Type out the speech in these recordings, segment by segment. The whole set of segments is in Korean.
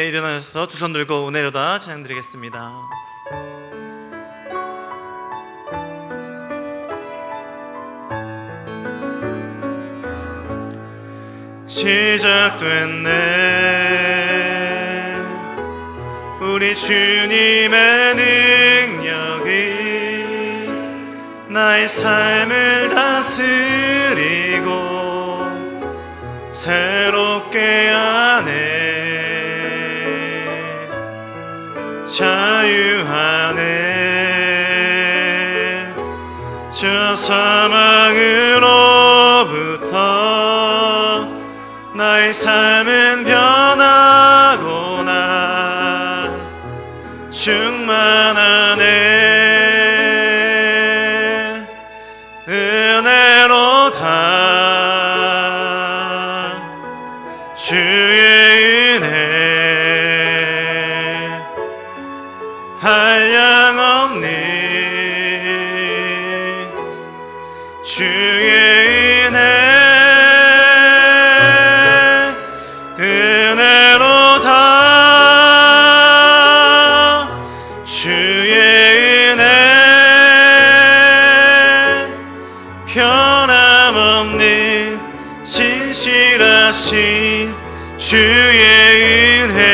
일어나셔서 두 손 들고 은혜로다 찬양 드리겠습니다. 시작됐네. 우리 주님의 능력이 나의 삶을 다스리고 새롭게 하네. 자유하네. 저 사망으로부터 나의 삶은 변하구나. 충만하네. 은혜로다. 주의 은혜 한량없니. 주의 은혜로다. 주의 은혜 변함없는 신실하신 주의 은혜.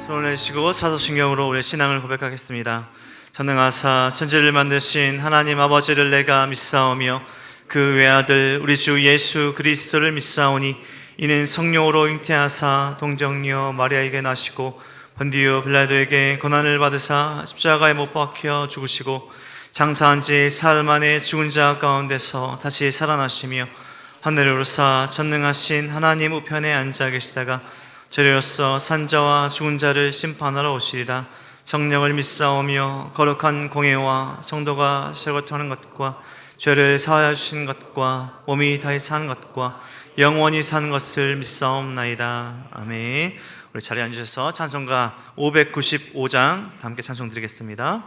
손을 내시고 사도신경으로 우리의 신앙을 고백하겠습니다. 전능하사 천지를 만드신 하나님 아버지를 내가 믿사오며 그 외아들 우리 주 예수 그리스도를 믿사오니 이는 성령으로 잉태하사 동정녀 마리아에게 나시고 본디오 빌라도에게 고난을 받으사 십자가에 못 박혀 죽으시고 장사한 지 사흘 만에 죽은 자 가운데서 다시 살아나시며 하늘에 오르사 전능하신 하나님 우편에 앉아 계시다가 저리로서 산자와 죽은 자를 심판하러 오시리라. 성령을 믿사오며 거룩한 공예와 성도가 설거하는 것과 죄를 사하여 주신 것과 몸이 다시 사는 것과 영원히 사는 것을 믿사옵나이다. 아멘. 우리 자리에 앉으셔서 찬송가 595장 함께 찬송 드리겠습니다.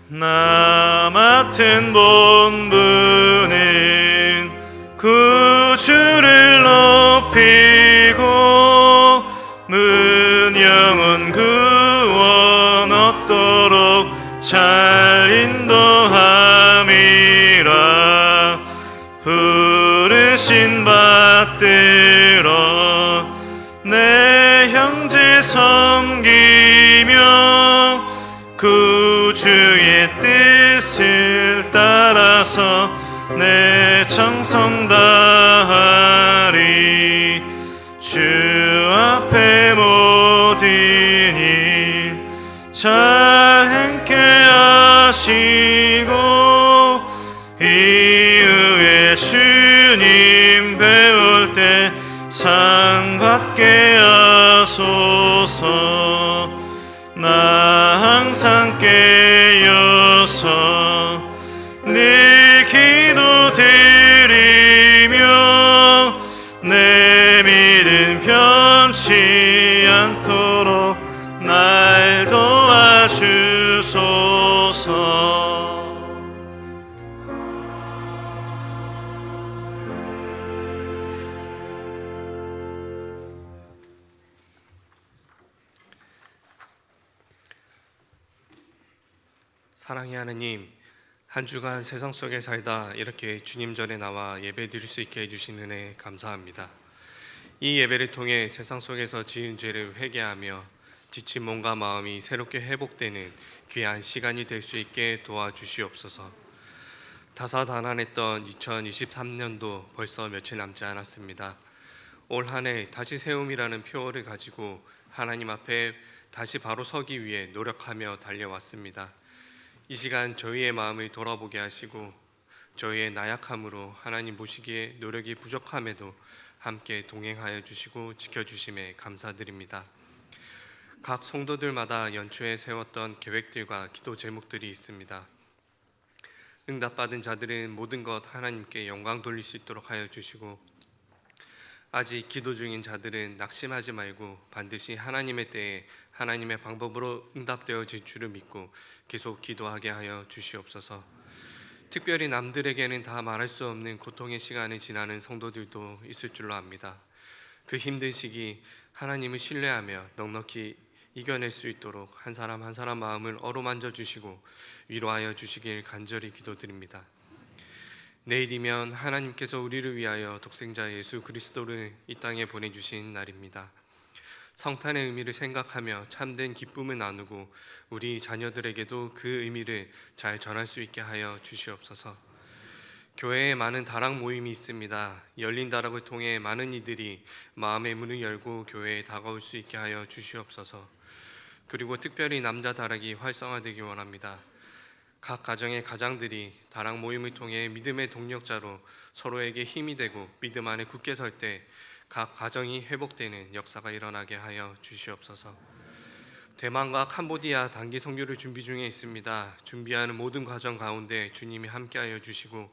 나 맡은 본분은 구주를 높이고 문영은 구원 얻도록 잘 인도함이라. 부르신 받들어 내 형제 섬기며 구주의 뜻을 따라서 내 정성 다하리. 주 앞에 모든 일 잘 행케 하시고 이후에 주님 배울 때 상 받게 하소서. 나 항상 깨어서 네 기도 드리며 내 믿음 변치 않도록 날 도와주소서. 사랑의 하나님, 한 주간 세상 속에 살다 이렇게 주님 전에 나와 예배 드릴 수 있게 해주신 은혜 감사합니다. 이 예배를 통해 세상 속에서 지은 죄를 회개하며 지친 몸과 마음이 새롭게 회복되는 귀한 시간이 될 수 있게 도와주시옵소서. 다사다난했던 2023년도 벌써 며칠 남지 않았습니다. 올 한 해 다시 세움이라는 표어를 가지고 하나님 앞에 다시 바로 서기 위해 노력하며 달려왔습니다. 이 시간 저희의 마음을 돌아보게 하시고 저희의 나약함으로 하나님 보시기에 노력이 부족함에도 함께 동행하여 주시고 지켜주심에 감사드립니다. 각 성도들마다 연초에 세웠던 계획들과 기도 제목들이 있습니다. 응답받은 자들은 모든 것 하나님께 영광 돌릴 수 있도록 하여 주시고 아직 기도 중인 자들은 낙심하지 말고 반드시 하나님의 때에 하나님의 방법으로 응답되어질 줄을 믿고 계속 기도하게 하여 주시옵소서. 특별히 남들에게는 다 말할 수 없는 고통의 시간을 지나는 성도들도 있을 줄로 압니다. 그 힘든 시기 하나님을 신뢰하며 넉넉히 이겨낼 수 있도록 한 사람 한 사람 마음을 어루만져 주시고 위로하여 주시길 간절히 기도드립니다. 내일이면 하나님께서 우리를 위하여 독생자 예수 그리스도를 이 땅에 보내주신 날입니다. 성탄의 의미를 생각하며 참된 기쁨을 나누고 우리 자녀들에게도 그 의미를 잘 전할 수 있게 하여 주시옵소서. 교회에 많은 다락 모임이 있습니다. 열린 다락을 통해 많은 이들이 마음의 문을 열고 교회에 다가올 수 있게 하여 주시옵소서. 그리고 특별히 남자 다락이 활성화되기 원합니다. 각 가정의 가장들이 다락 모임을 통해 믿음의 동력자로 서로에게 힘이 되고 믿음 안에 굳게 설 때 각 가정이 회복되는 역사가 일어나게 하여 주시옵소서. 대만과 캄보디아 단기 선교를 준비 중에 있습니다. 준비하는 모든 과정 가운데 주님이 함께하여 주시고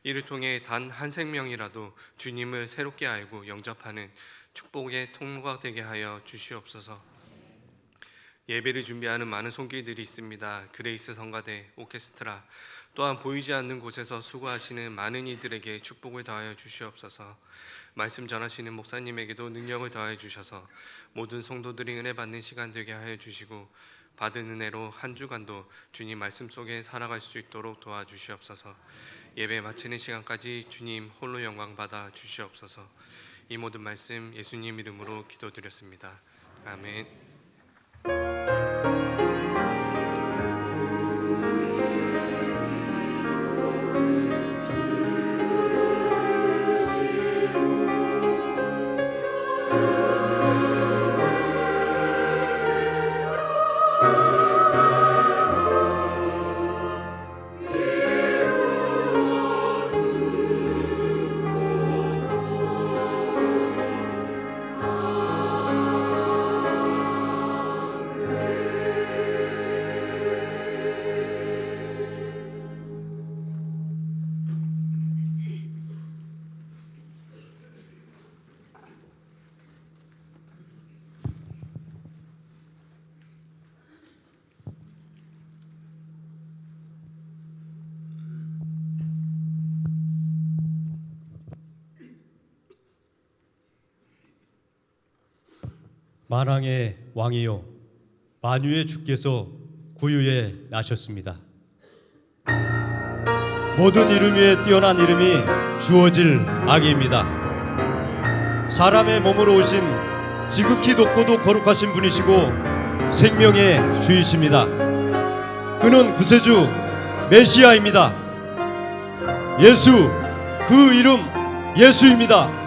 이를 통해 단 한 생명이라도 주님을 새롭게 알고 영접하는 축복의 통로가 되게 하여 주시옵소서. 예배를 준비하는 많은 손길들이 있습니다. 그레이스 성가대, 오케스트라, 또한 보이지 않는 곳에서 수고하시는 많은 이들에게 축복을 더하여 주시옵소서. 말씀 전하시는 목사님에게도 능력을 더하여 주셔서 모든 성도들이 은혜 받는 시간 되게 하여 주시고 받은 은혜로 한 주간도 주님 말씀 속에 살아갈 수 있도록 도와주시옵소서. 예배 마치는 시간까지 주님 홀로 영광 받아 주시옵소서. 이 모든 말씀 예수님 이름으로 기도드렸습니다. 아멘. 만왕의 왕이요 만유의 주께서 구유에 나셨습니다. 모든 이름 위에 뛰어난 이름이 주어질 아기입니다. 사람의 몸으로 오신 지극히 높고도 거룩하신 분이시고 생명의 주이십니다. 그는 구세주 메시아입니다. 예수, 그 이름 예수입니다.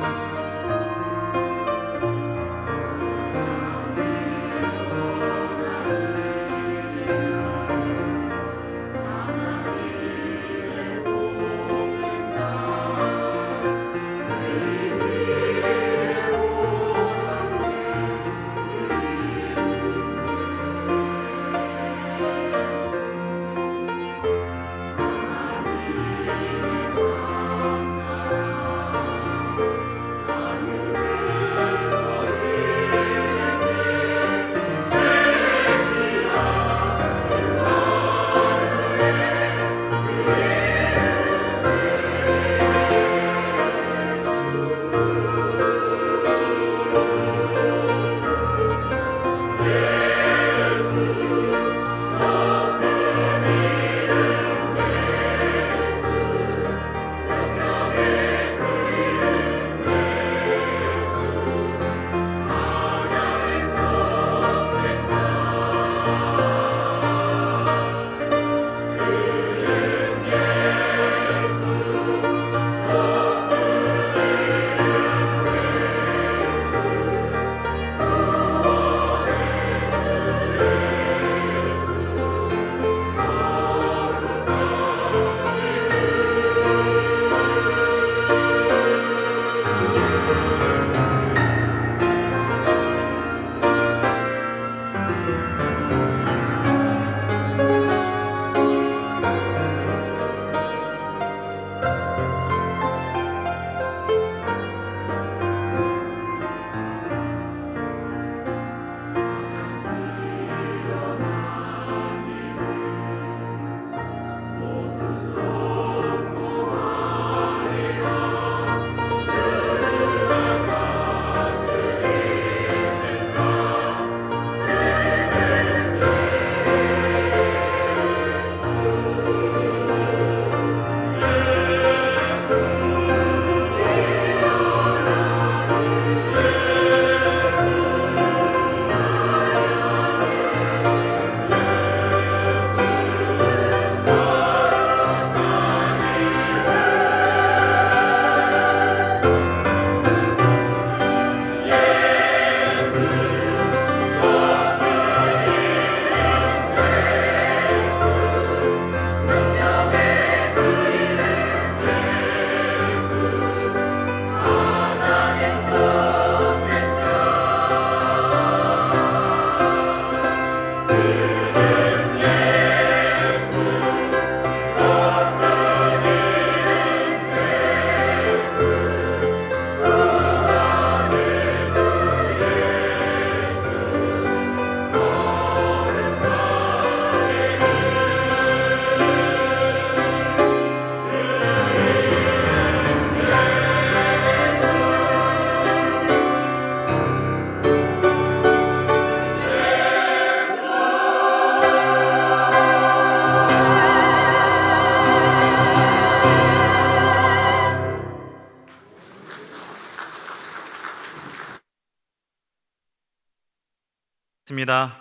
기도드리겠습니다.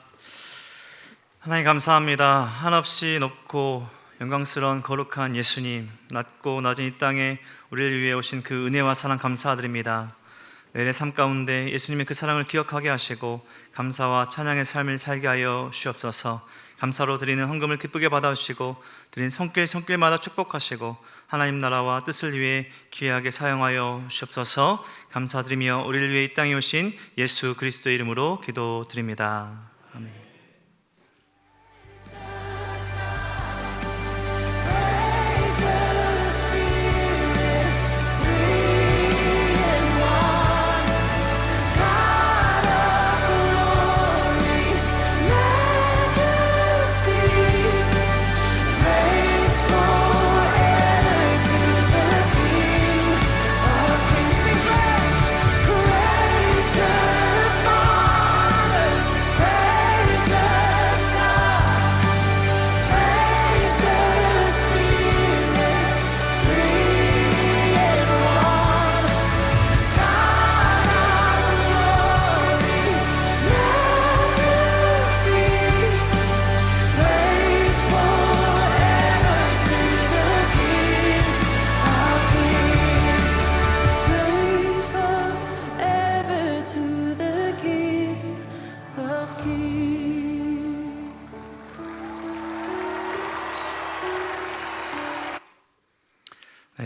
하나님 감사합니다. 한없이 높고 영광스러운 거룩한 예수님, 낮고 낮은 이 땅에 우리를 위해 오신 그 은혜와 사랑 감사드립니다. 매일의 삶 가운데 예수님의 그 사랑을 기억하게 하시고 감사와 찬양의 삶을 살게 하여 주옵소서. 감사로 드리는 헌금을 기쁘게 받아주시고 드린 손길마다 축복하시고 하나님 나라와 뜻을 위해 귀하게 사용하여 주옵소서. 감사드리며 우리를 위해 이 땅에 오신 예수 그리스도의 이름으로 기도드립니다. 아멘.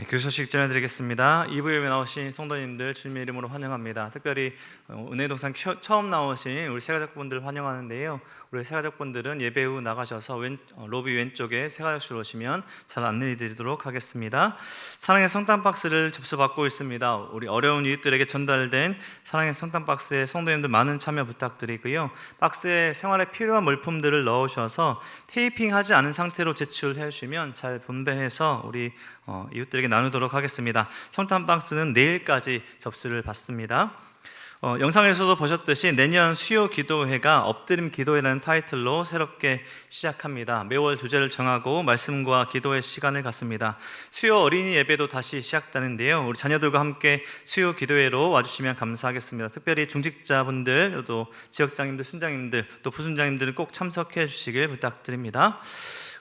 교회 소식 전해드리겠습니다. 2부에 나오신 성도님들 주님의 이름으로 환영합니다. 특별히 은혜 동산 처음 나오신 우리 새가족분들 환영하는데요. 우리 새가족분들은 예배 후 나가셔서 로비 왼쪽에 새가족실 오시면 잘 안내드리도록 하겠습니다. 사랑의 성탄 박스를 접수받고 있습니다. 우리 어려운 이웃들에게 전달된 사랑의 성탄 박스에 성도님들 많은 참여 부탁드리고요. 박스에 생활에 필요한 물품들을 넣으셔서 테이핑하지 않은 상태로 제출해 주시면 잘 분배해서 우리 이웃들에게 나누도록 하겠습니다. 성탄 박스는 내일까지 접수를 받습니다. 영상에서도 보셨듯이 내년 수요 기도회가 엎드림 기도회라는 타이틀로 새롭게 시작합니다. 매월 주제를 정하고 말씀과 기도의 시간을 갖습니다. 수요 어린이 예배도 다시 시작되는데요. 우리 자녀들과 함께 수요 기도회로 와주시면 감사하겠습니다. 특별히 중직자분들, 또 지역장님들, 순장님들, 또 부순장님들은 꼭 참석해 주시길 부탁드립니다.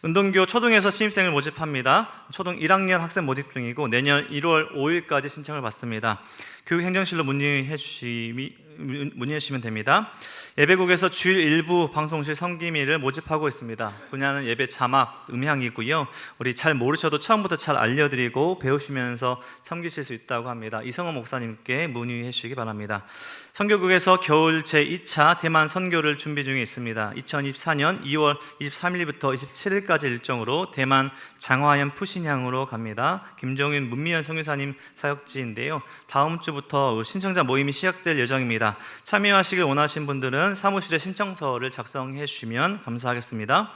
운동교 초등에서 신입생을 모집합니다. 초등 1학년 학생 모집 중이고 내년 1월 5일까지 신청을 받습니다. 교육행정실로 문의해 주시면 됩니다. 예배국에서 주일 일부 방송실 섬김이를 모집하고 있습니다. 분야는 예배 자막, 음향이고요. 우리 잘 모르셔도 처음부터 잘 알려드리고 배우시면서 섬기실 수 있다고 합니다. 이성호 목사님께 문의해 주시기 바랍니다. 선교국에서 겨울 제2차 대만 선교를 준비 중에 있습니다. 2024년 2월 23일부터 27일까지 일정으로 대만 장화현 푸신향으로 갑니다. 김정윤 문미연 선교사님 사역지인데요. 다음 주부터 신청자 모임이 시작될 예정입니다. 참여하시길 원하시는 분들은 사무실에 신청서를 작성해 주시면 감사하겠습니다.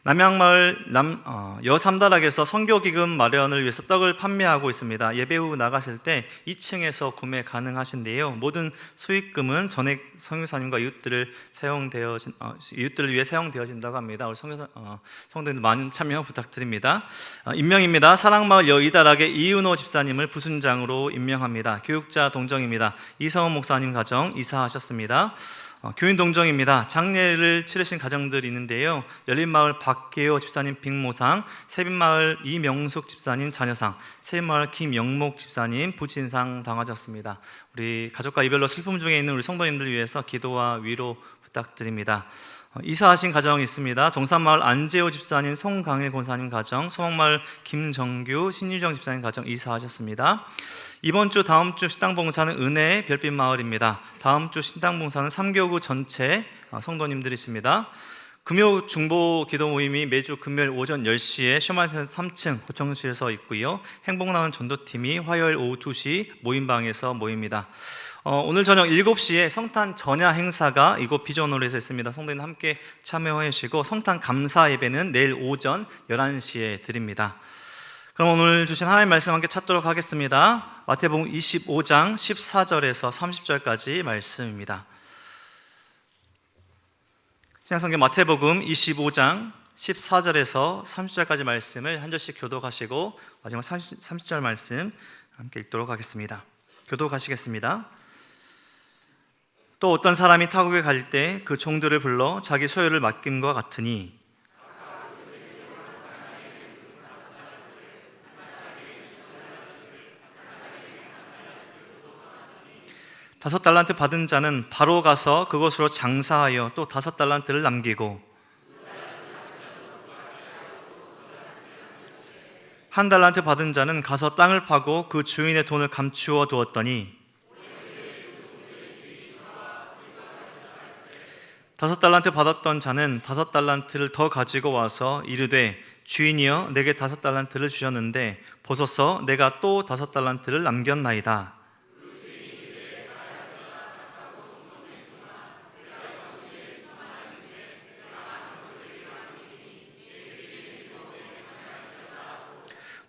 남양마을 여삼다락에서 선교기금 마련을 위해서 떡을 판매하고 있습니다. 예배 후 나가실 때 2층에서 구매 가능하신데요. 모든 수익금은 전액 선교사님과 이웃들을 위해 사용되어진다고 합니다. 우리 성도님들 많은 참여 부탁드립니다. 임명입니다. 사랑마을 여이다락의 이은호 집사님을 부순장으로 임명합니다. 교육자 동정입니다. 이성원 목사님 가정 이사하셨습니다. 교인 동정입니다. 장례를 치르신 가정들이 있는데요. 열린마을 박계호 집사님 빅모상, 세빈마을 이명숙 집사님 자녀상, 세빈마을 김영목 집사님 부친상 당하셨습니다. 우리 가족과 이별로 슬픔 중에 있는 우리 성도님들 위해서 기도와 위로 부탁드립니다. 이사하신 가정이 있습니다. 동산마을 안재호 집사님, 송강일 권사님 가정, 소목마을 김정규, 신유정 집사님 가정 이사하셨습니다. 이번 주, 다음 주 신당봉사는 은혜의 별빛 마을입니다. 다음 주 신당봉사는 3교구 전체 성도님들이십니다. 금요 중보 기도 모임이 매주 금요일 오전 10시에 쇼만센터 3층 고청실에서 있고요. 행복나은 전도팀이 화요일 오후 2시 모임방에서 모입니다. 오늘 저녁 7시에 성탄 전야 행사가 이곳 비전홀에서 있습니다. 성도님 함께 참여해 주시고 성탄 감사 예배는 내일 오전 11시에 드립니다. 그럼 오늘 주신 하나님의 말씀 함께 찾도록 하겠습니다. 마태복음 25장 14절에서 30절까지 말씀입니다. 신약성경 마태복음 25장 14절에서 30절까지 말씀을 한 절씩 교독하시고 마지막 30절 말씀 함께 읽도록 하겠습니다. 교독하시겠습니다. 또 어떤 사람이 타국에 갈 때 그 종들을 불러 자기 소유를 맡김과 같으니 다섯 달란트 받은 자는 바로 가서 그곳으로 장사하여 또 다섯 달란트를 남기고 한 달란트 받은 자는 가서 땅을 파고 그 주인의 돈을 감추어 두었더니 다섯 달란트 받았던 자는 다섯 달란트를 더 가지고 와서 이르되 주인이여 내게 다섯 달란트를 주셨는데 보소서 내가 또 다섯 달란트를 남겼나이다.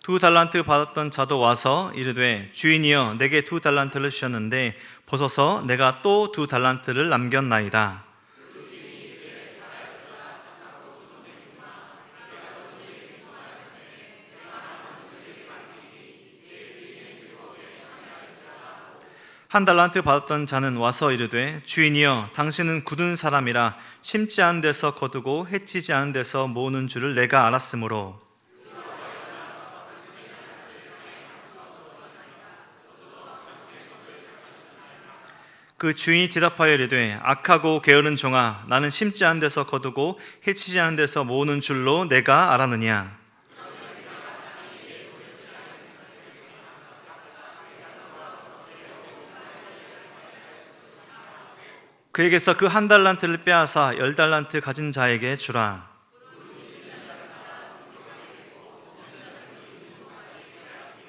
두 달란트 받았던 자도 와서 이르되 주인이여 내게 두 달란트를 주셨는데 보소서 내가 또 두 달란트를 남겼나이다. 한 달란트 받았던 자는 와서 이르되 주인이여 당신은 굳은 사람이라 심지 않은 데서 거두고 해치지 않은 데서 모으는 줄을 내가 알았으므로 그 주인이 대답하여 이르되 악하고 게으른 종아 나는 심지 않은 데서 거두고 해치지 않은 데서 모으는 줄로 내가 알았느냐. 그에게서 그 한 달란트를 빼앗아 열 달란트 가진 자에게 주라.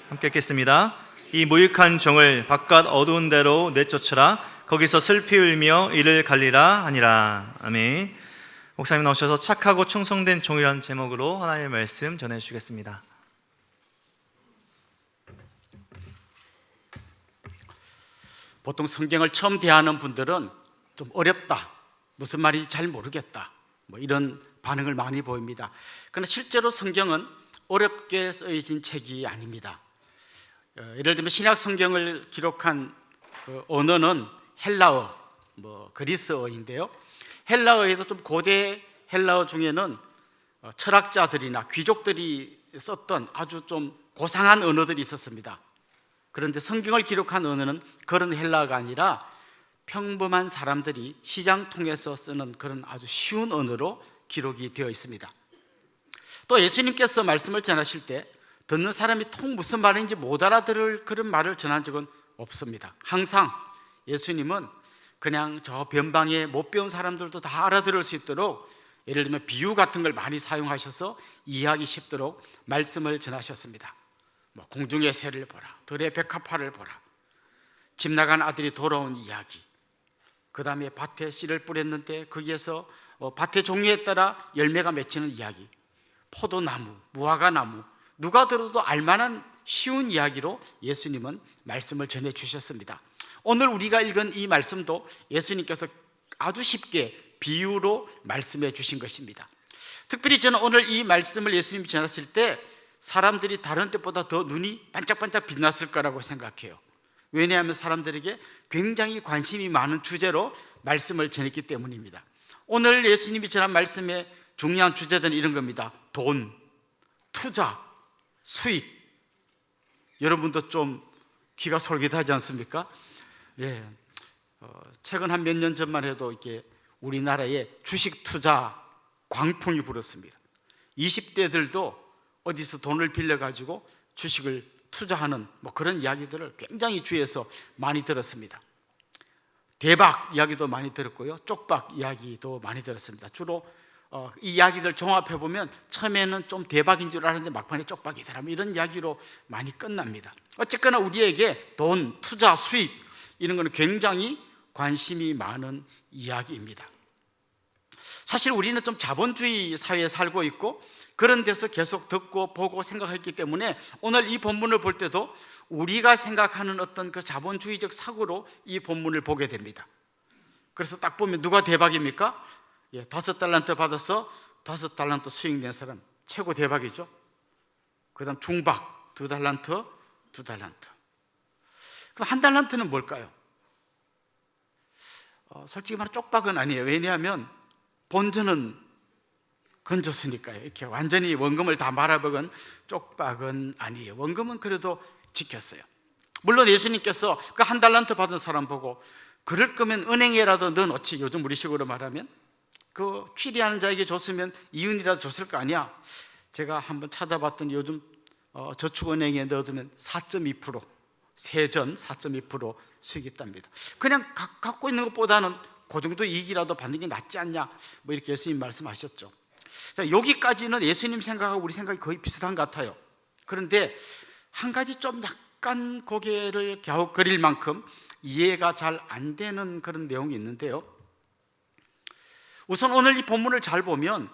함께 읽겠습니다. 이 무익한 종을 바깥 어두운 데로 내쫓으라. 거기서 슬피 울며 이를 갈리라 하니라. 아멘. 목사님 나오셔서 착하고 충성된 종이라는 제목으로 하나님의 말씀 전해주시겠습니다. 보통 성경을 처음 대하는 분들은 좀 어렵다, 무슨 말인지 잘 모르겠다, 이런 반응을 많이 보입니다. 그러나 실제로 성경은 어렵게 쓰여진 책이 아닙니다. 예를 들면 신약 성경을 기록한 언어는 헬라어, 그리스어인데요. 헬라어에도 좀 고대 헬라어 중에는 철학자들이나 귀족들이 썼던 아주 좀 고상한 언어들이 있었습니다. 그런데 성경을 기록한 언어는 그런 헬라어가 아니라 평범한 사람들이 시장 통해서 쓰는 그런 아주 쉬운 언어로 기록이 되어 있습니다. 또 예수님께서 말씀을 전하실 때 듣는 사람이 통 무슨 말인지 못 알아들을 그런 말을 전한 적은 없습니다. 항상 예수님은 그냥 저 변방에 못 배운 사람들도 다 알아들을 수 있도록 예를 들면 비유 같은 걸 많이 사용하셔서 이해하기 쉽도록 말씀을 전하셨습니다. 공중의 새를 보라, 들의 백합화를 보라, 집 나간 아들이 돌아온 이야기, 그 다음에 밭에 씨를 뿌렸는데 거기에서 밭의 종류에 따라 열매가 맺히는 이야기, 포도나무, 무화과나무, 누가 들어도 알만한 쉬운 이야기로 예수님은 말씀을 전해주셨습니다. 오늘 우리가 읽은 이 말씀도 예수님께서 아주 쉽게 비유로 말씀해 주신 것입니다. 특별히 저는 오늘 이 말씀을 예수님이 전하실 때 사람들이 다른 때보다 더 눈이 반짝반짝 빛났을 거라고 생각해요. 왜냐하면 사람들에게 굉장히 관심이 많은 주제로 말씀을 전했기 때문입니다. 오늘 예수님이 전한 말씀의 중요한 주제는 이런 겁니다. 돈, 투자, 수익. 여러분도 좀 귀가 솔깃하지 않습니까? 예. 최근 한 몇 년 전만 해도 이렇게 우리나라에 주식 투자 광풍이 불었습니다. 20대들도 어디서 돈을 빌려가지고 주식을 투자하는 그런 이야기들을 굉장히 주위에서 많이 들었습니다. 대박 이야기도 많이 들었고요, 쪽박 이야기도 많이 들었습니다. 주로 이 이야기들 종합해보면 처음에는 좀 대박인 줄 알았는데 막판에 쪽박이더라, 이런 이야기로 많이 끝납니다. 어쨌거나 우리에게 돈, 투자, 수익 이런 거는 굉장히 관심이 많은 이야기입니다. 사실 우리는 좀 자본주의 사회에 살고 있고 그런 데서 계속 듣고 보고 생각했기 때문에 오늘 이 본문을 볼 때도 우리가 생각하는 어떤 그 자본주의적 사고로 이 본문을 보게 됩니다. 그래서 딱 보면 누가 대박입니까? 5달란트 받아서 5달란트 수익 낸 사람 최고 대박이죠. 그 다음 중박 2달란트, 2달란트. 그럼 1달란트는 뭘까요? 솔직히 말해 쪽박은 아니에요. 왜냐하면 본전은 건졌으니까요. 이렇게 완전히 원금을 다 말아먹은 쪽박은 아니에요. 원금은 그래도 지켰어요. 물론 예수님께서 그 한 달란트 받은 사람 보고 그럴 거면 은행에라도 넣어놓지, 요즘 우리식으로 말하면 그 취리하는 자에게 줬으면 이윤이라도 줬을 거 아니야. 제가 한번 찾아봤더니 요즘 저축은행에 넣어두면 4.2%, 세전 4.2% 수익이 있답니다. 그냥 갖고 있는 것보다는 그 정도 이익이라도 받는 게 낫지 않냐, 뭐 이렇게 예수님 말씀하셨죠. 자, 여기까지는 예수님 생각하고 우리 생각이 거의 비슷한 것 같아요. 그런데 한 가지 좀 약간 고개를 갸웃거릴 만큼 이해가 잘 안 되는 그런 내용이 있는데요. 우선 오늘 이 본문을 잘 보면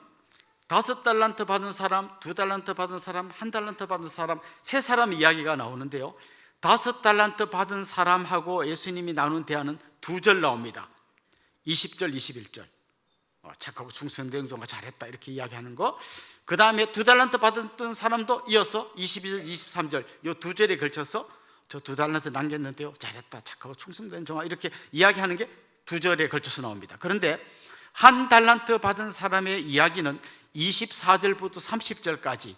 5달란트 받은 사람, 2달란트 받은 사람, 1달란트 받은 사람, 3사람 이야기가 나오는데요. 5달란트 받은 사람하고 예수님이 나눈 대화는 2절 나옵니다. 20절, 21절. 착하고 충성된 영종아 잘했다, 이렇게 이야기하는 거. 그 다음에 2달란트 받았던 사람도 이어서 22절, 23절 이 2절에 걸쳐서 저 2달란트 남겼는데요, 잘했다, 착하고 충성된 종아, 이렇게 이야기하는 게 2절에 걸쳐서 나옵니다. 그런데 1달란트 받은 사람의 이야기는 24절부터 30절까지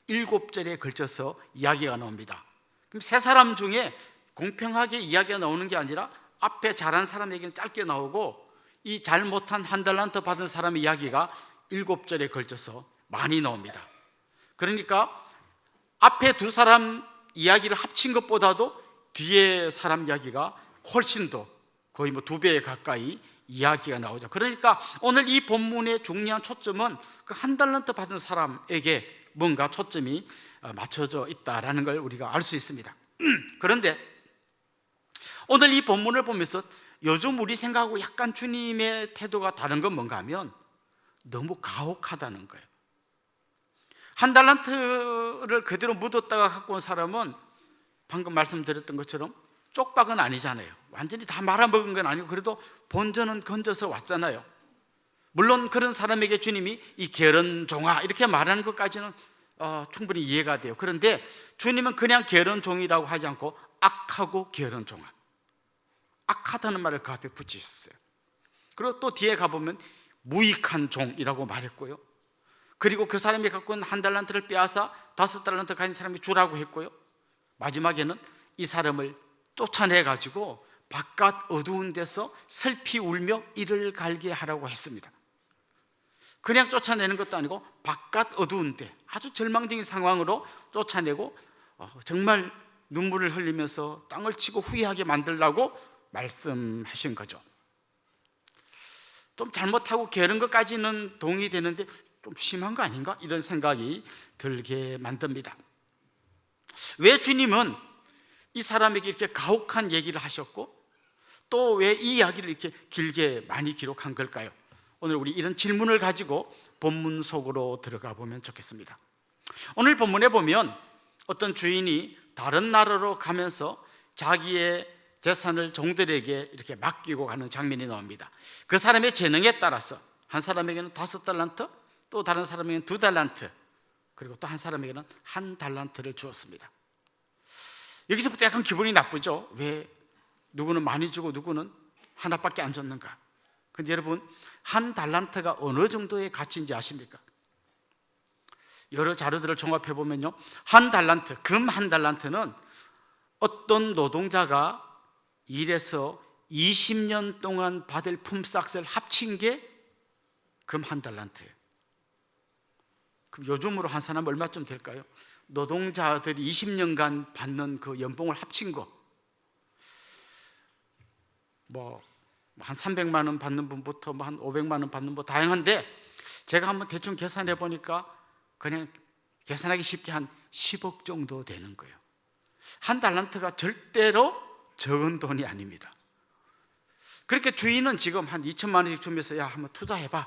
7절에 걸쳐서 이야기가 나옵니다. 그럼 3사람 중에 공평하게 이야기가 나오는 게 아니라 앞에 잘한 사람에게는 짧게 나오고 이 잘못한 1달란트 받은 사람의 이야기가 7절에 걸쳐서 많이 나옵니다. 그러니까 앞에 2사람 이야기를 합친 것보다도 뒤에 사람 이야기가 훨씬 더 거의 2배 가까이 이야기가 나오죠. 그러니까 오늘 이 본문의 중요한 초점은 그 1달란트 받은 사람에게 뭔가 초점이 맞춰져 있다라는 걸 우리가 알 수 있습니다. 그런데 오늘 이 본문을 보면서 요즘 우리 생각하고 약간 주님의 태도가 다른 건 뭔가 하면 너무 가혹하다는 거예요. 1달란트를 그대로 묻었다가 갖고 온 사람은 방금 말씀드렸던 것처럼 쪽박은 아니잖아요. 완전히 다 말아먹은 건 아니고 그래도 본전은 건져서 왔잖아요. 물론 그런 사람에게 주님이 이 게으른종아 이렇게 말하는 것까지는 충분히 이해가 돼요. 그런데 주님은 그냥 게으른종이라고 하지 않고 악하고 게으른종아, 악하다는 말을 그 앞에 붙이셨어요. 그리고 또 뒤에 가보면 무익한 종이라고 말했고요. 그리고 그 사람이 갖고 있는 1달란트를 빼앗아 5달란트 가진 사람이 주라고 했고요. 마지막에는 이 사람을 쫓아내가지고 바깥 어두운 데서 슬피 울며 이를 갈게 하라고 했습니다. 그냥 쫓아내는 것도 아니고 바깥 어두운 데 아주 절망적인 상황으로 쫓아내고 정말 눈물을 흘리면서 땅을 치고 후회하게 만들라고 말씀하신 거죠. 좀 잘못하고 게으른 것까지는 동의되는데 좀 심한 거 아닌가? 이런 생각이 들게 만듭니다. 왜 주님은 이 사람에게 이렇게 가혹한 얘기를 하셨고 또 왜 이 이야기를 이렇게 길게 많이 기록한 걸까요? 오늘 우리 이런 질문을 가지고 본문 속으로 들어가 보면 좋겠습니다. 오늘 본문에 보면 어떤 주인이 다른 나라로 가면서 자기의 재산을 종들에게 이렇게 맡기고 가는 장면이 나옵니다. 그 사람의 재능에 따라서 한 사람에게는 5달란트, 또 다른 사람에게는 2달란트, 그리고 또 한 사람에게는 1달란트를 주었습니다. 여기서부터 약간 기분이 나쁘죠. 왜 누구는 많이 주고 누구는 하나밖에 안 줬는가? 근데 여러분, 1달란트가 어느 정도의 가치인지 아십니까? 여러 자료들을 종합해 보면요, 1달란트, 금 1달란트는 어떤 노동자가 일해서 20년 동안 받을 품삯을 합친 게 금 1달란트예요. 그럼 요즘으로 한 사람 얼마쯤 될까요? 노동자들이 20년간 받는 그 연봉을 합친 거, 뭐 한 300만 원 받는 분부터 한 500만 원 받는 분 다양한데 제가 한번 대충 계산해 보니까 그냥 계산하기 쉽게 한 10억 정도 되는 거예요. 1달란트가 절대로 적은 돈이 아닙니다. 그렇게 주인은 지금 한 2천만 원씩 주면서 야 한번 투자해봐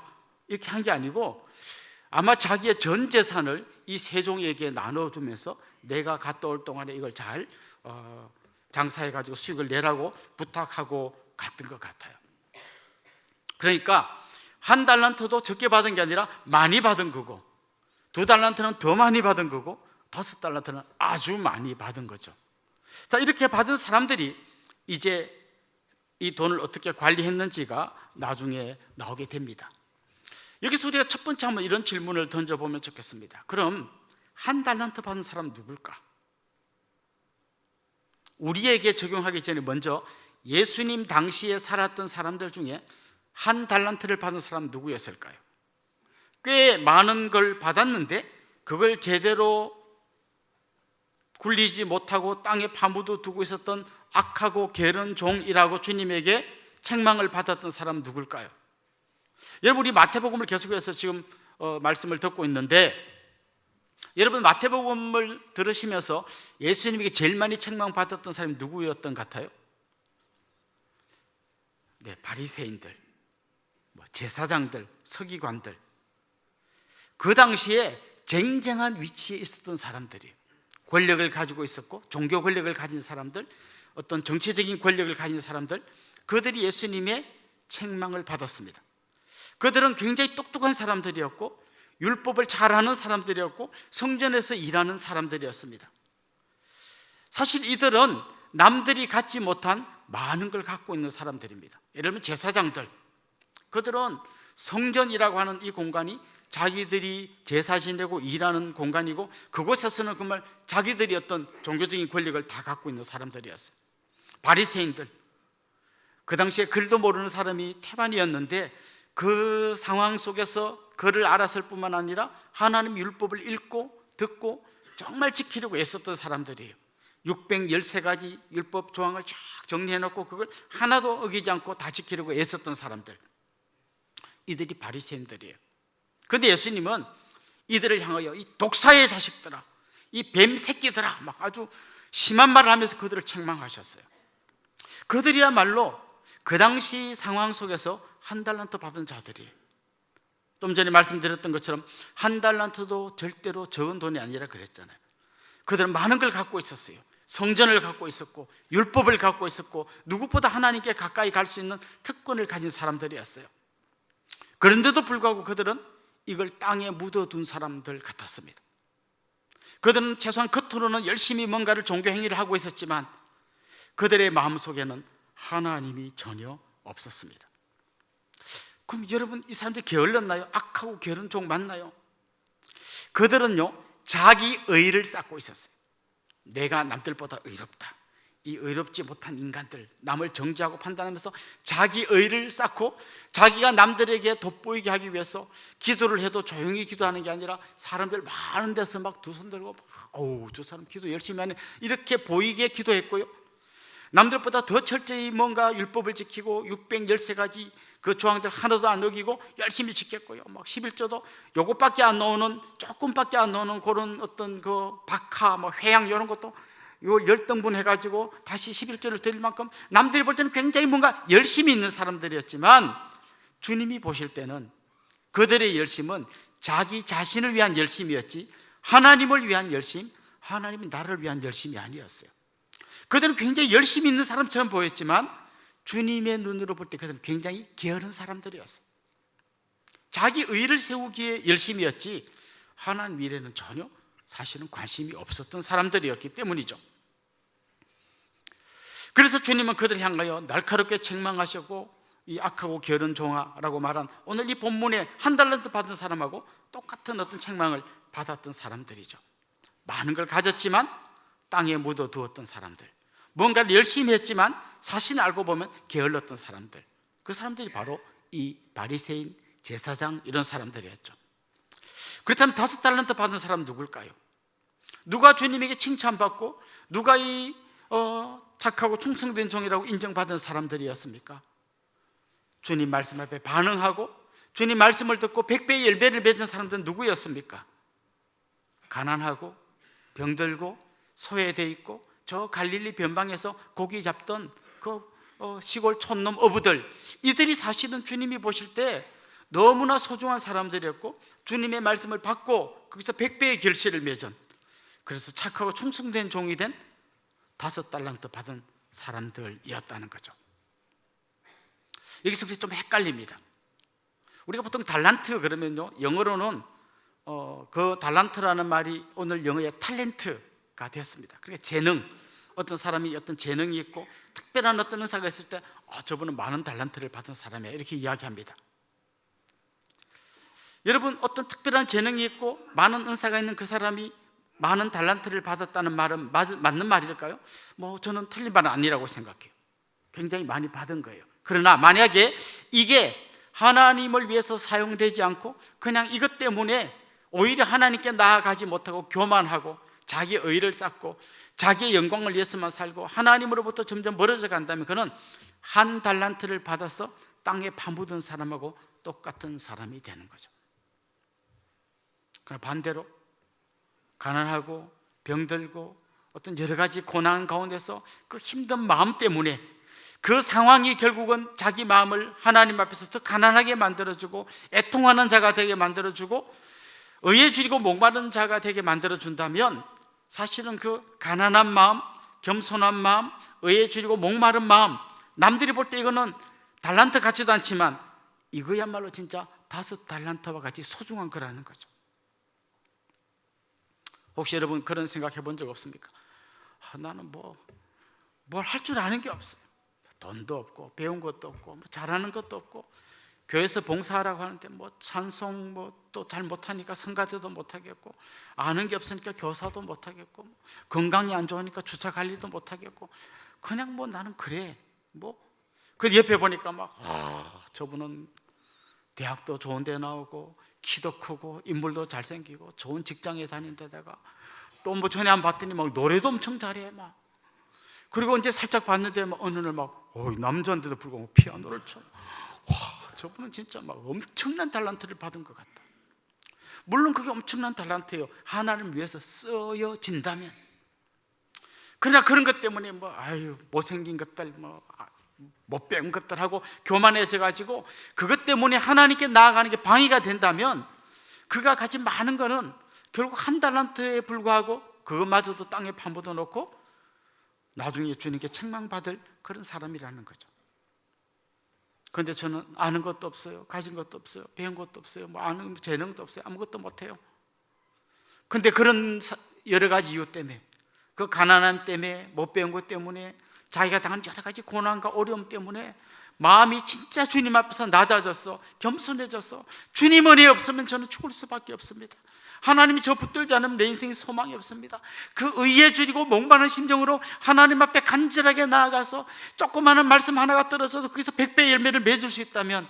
이렇게 한 게 아니고 아마 자기의 전 재산을 이 세종에게 나눠주면서 내가 갔다 올 동안에 이걸 잘 장사해가지고 수익을 내라고 부탁하고 갔던 것 같아요. 그러니까 1달란트도 적게 받은 게 아니라 많이 받은 거고 2달란트는 더 많이 받은 거고 5달란트는 아주 많이 받은 거죠. 자, 이렇게 받은 사람들이 이제 이 돈을 어떻게 관리했는지가 나중에 나오게 됩니다. 여기서 우리가 첫 번째 한번 이런 질문을 던져보면 좋겠습니다. 그럼 한 달란트 받은 사람 누굴까? 우리에게 적용하기 전에 먼저 예수님 당시에 살았던 사람들 중에 한 달란트를 받은 사람 누구였을까요? 꽤 많은 걸 받았는데 그걸 제대로 굴리지 못하고 땅에 파묻어 두고 있었던 악하고 게으른 종이라고 주님에게 책망을 받았던 사람 누굴까요? 여러분, 우리 마태복음을 계속해서 지금 말씀을 듣고 있는데, 여러분 마태복음을 들으시면서 예수님에게 제일 많이 책망받았던 사람이 누구였던 것 같아요? 네, 바리새인들, 제사장들, 서기관들, 그 당시에 쟁쟁한 위치에 있었던 사람들이 권력을 가지고 있었고, 종교 권력을 가진 사람들, 어떤 정치적인 권력을 가진 사람들, 그들이 예수님의 책망을 받았습니다. 그들은 굉장히 똑똑한 사람들이었고 율법을 잘 아는 사람들이었고 성전에서 일하는 사람들이었습니다. 사실 이들은 남들이 갖지 못한 많은 걸 갖고 있는 사람들입니다. 예를 들면 제사장들, 그들은 성전이라고 하는 이 공간이 자기들이 제사 지내고 일하는 공간이고, 그곳에서는 정말 자기들이 어떤 종교적인 권력을 다 갖고 있는 사람들이었어요. 바리새인들, 그 당시에 글도 모르는 사람이 태반이었는데 그 상황 속에서 그를 알았을 뿐만 아니라 하나님 율법을 읽고 듣고 정말 지키려고 애썼던 사람들이에요. 613가지 율법 조항을 쫙 정리해놓고 그걸 하나도 어기지 않고 다 지키려고 애썼던 사람들, 이들이 바리새인들이에요. 그런데 예수님은 이들을 향하여 이 독사의 자식들아, 이 뱀 새끼들아, 막 아주 심한 말을 하면서 그들을 책망하셨어요. 그들이야말로 그 당시 상황 속에서 한 달란트 받은 자들이에요. 좀 전에 말씀드렸던 것처럼 한 달란트도 절대로 적은 돈이 아니라 그랬잖아요. 그들은 많은 걸 갖고 있었어요. 성전을 갖고 있었고 율법을 갖고 있었고 누구보다 하나님께 가까이 갈 수 있는 특권을 가진 사람들이었어요. 그런데도 불구하고 그들은 이걸 땅에 묻어둔 사람들 같았습니다. 그들은 최소한 겉으로는 열심히 뭔가를 종교 행위를 하고 있었지만 그들의 마음속에는 하나님이 전혀 없었습니다. 그럼 여러분, 이 사람들이 게을렀나요? 악하고 게으른 종 맞나요? 그들은요, 자기 의를 쌓고 있었어요. 내가 남들보다 의롭다. 이 의롭지 못한 인간들, 남을 정죄하고 판단하면서 자기 의를 쌓고 자기가 남들에게 돋보이게 하기 위해서 기도를 해도 조용히 기도하는 게 아니라 사람들 많은 데서 막 두 손 들고 어우, 저 사람 기도 열심히 하네, 이렇게 보이게 기도했고요, 남들보다 더 철저히 뭔가 율법을 지키고 613가지 그 조항들 하나도 안 어기고 열심히 지켰고요, 막 11조도 요것밖에 안 넣는, 조금밖에 안 넣는 그런 어떤 그 박하, 뭐 회양 이런 것도 요 10등분 해가지고 다시 11조를 드릴 만큼 남들이 볼 때는 굉장히 뭔가 열심히 있는 사람들이었지만 주님이 보실 때는 그들의 열심은 자기 자신을 위한 열심이었지 하나님을 위한 열심, 하나님이 나를 위한 열심이 아니었어요. 그들은 굉장히 열심히 있는 사람처럼 보였지만 주님의 눈으로 볼 때 그들은 굉장히 게으른 사람들이었어요. 자기 의를 세우기에 열심이었지 하나님 일에는 전혀 사실은 관심이 없었던 사람들이었기 때문이죠. 그래서 주님은 그들을 향하여 날카롭게 책망하셨고, 이 악하고 게으른 종아라고 말한 오늘 이 본문에 한 달란트 받은 사람하고 똑같은 어떤 책망을 받았던 사람들이죠. 많은 걸 가졌지만 땅에 묻어두었던 사람들, 뭔가를 열심히 했지만 사실 알고 보면 게을렀던 사람들, 그 사람들이 바로 이 바리새인, 제사장 이런 사람들이었죠. 그렇다면 5달란트 받은 사람 누굴까요? 누가 주님에게 칭찬받고 누가 이 착하고 충성된 종이라고 인정받은 사람들이었습니까? 주님 말씀 앞에 반응하고 주님 말씀을 듣고 100배의 열매를 맺은 사람들은 누구였습니까? 가난하고 병들고 소외되어 있고 저 갈릴리 변방에서 고기 잡던 그 시골 촌놈 어부들, 이들이 사실은 주님이 보실 때 너무나 소중한 사람들이었고 주님의 말씀을 받고 거기서 100배의 결실을 맺은, 그래서 착하고 충성된 종이 된 5달란트 받은 사람들이었다는 거죠. 여기서 좀 헷갈립니다. 우리가 보통 달란트 그러면요, 영어로는 그 달란트라는 말이 오늘 영어의 탤런트가 됐습니다. 그러니까 재능, 어떤 사람이 어떤 재능이 있고 특별한 어떤 은사가 있을 때 저분은 많은 달란트를 받은 사람이야, 이렇게 이야기합니다. 여러분, 어떤 특별한 재능이 있고 많은 은사가 있는 그 사람이 많은 달란트를 받았다는 말은 맞는 말일까요? 저는 틀린 말은 아니라고 생각해요. 굉장히 많이 받은 거예요. 그러나 만약에 이게 하나님을 위해서 사용되지 않고 그냥 이것 때문에 오히려 하나님께 나아가지 못하고 교만하고 자기의 의를 쌓고 자기의 영광을 위해서만 살고 하나님으로부터 점점 멀어져 간다면 그는 한 달란트를 받아서 땅에 파묻은 사람하고 똑같은 사람이 되는 거죠. 그러나 반대로 가난하고 병들고 어떤 여러 가지 고난 가운데서 그 힘든 마음 때문에 그 상황이 결국은 자기 마음을 하나님 앞에서 더 가난하게 만들어주고 애통하는 자가 되게 만들어주고 의에 줄이고 목마른 자가 되게 만들어준다면 사실은 그 가난한 마음, 겸손한 마음, 의에 줄이고 목마른 마음, 남들이 볼 때 이거는 달란트 같지도 않지만 이거야말로 진짜 5달란트와 같이 소중한 거라는 거죠. 혹시 여러분 그런 생각 해본 적 없습니까? 나는 뭘 할 줄 아는 게 없어요. 돈도 없고 배운 것도 없고 잘하는 것도 없고 교회에서 봉사하라고 하는데 찬송 또 잘 못하니까 성가대도 못하겠고 아는 게 없으니까 교사도 못하겠고 건강이 안 좋으니까 주차 관리도 못하겠고 그냥 나는 그래. 그 옆에 보니까 저분은 대학도 좋은 데 나오고 키도 크고 인물도 잘생기고 좋은 직장에 다닌 데다가 또 전에 한 봤더니 노래도 엄청 잘해 그리고 이제 살짝 봤는데 어느 날 남자인데도 불구하고 피아노를 쳐. 저분은 진짜 엄청난 달란트를 받은 것 같다. 물론 그게 엄청난 달란트예요. 하나님을 위해서 쓰여진다면. 그러나 그런 것 때문에 못생긴 것들 못 배운 것들 하고 교만해져 가지고 그것 때문에 하나님께 나아가는 게 방해가 된다면 그가 가진 많은 거는 결국 한 달란트에 불과하고 그것마저도 땅에 파묻어 놓고 나중에 주님께 책망받을 그런 사람이라는 거죠. 그런데 저는 아는 것도 없어요, 가진 것도 없어요, 배운 것도 없어요, 아는 재능도 없어요, 아무것도 못해요. 그런데 그런 여러 가지 이유 때문에 그 가난함 때문에 못 배운 것 때문에 자기가 당한 여러 가지 고난과 어려움 때문에 마음이 진짜 주님 앞에서 낮아졌어, 겸손해졌어. 주님 은혜 없으면 저는 죽을 수밖에 없습니다. 하나님이 저 붙들지 않으면 내 인생에 소망이 없습니다. 그 의에 줄이고 목마른 심정으로 하나님 앞에 간절하게 나아가서 조그마한 말씀 하나가 떨어져도 거기서 100배의 열매를 맺을 수 있다면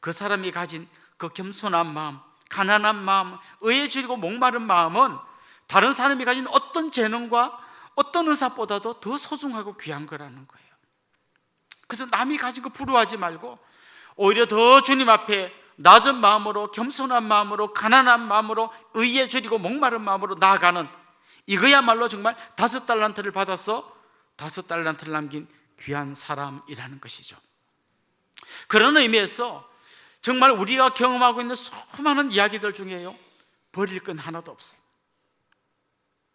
그 사람이 가진 그 겸손한 마음, 가난한 마음, 의에 줄이고 목마른 마음은 다른 사람이 가진 어떤 재능과 어떤 의사보다도 더 소중하고 귀한 거라는 거예요. 그래서 남이 가진 거 부러워하지 말고 오히려 더 주님 앞에 낮은 마음으로, 겸손한 마음으로, 가난한 마음으로, 의에 줄이고 목마른 마음으로 나아가는 이거야말로 정말 5달란트를 받아서 5달란트를 남긴 귀한 사람이라는 것이죠. 그런 의미에서 정말 우리가 경험하고 있는 수많은 이야기들 중에요, 버릴 건 하나도 없어요.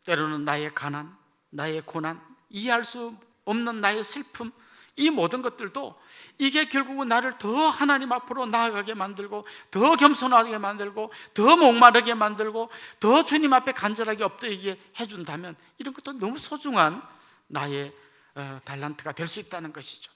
때로는 나의 가난, 나의 고난, 이해할 수 없는 나의 슬픔, 이 모든 것들도 이게 결국은 나를 더 하나님 앞으로 나아가게 만들고 더 겸손하게 만들고 더 목마르게 만들고 더 주님 앞에 간절하게 엎드리게 해준다면 이런 것도 너무 소중한 나의 달란트가 될 수 있다는 것이죠.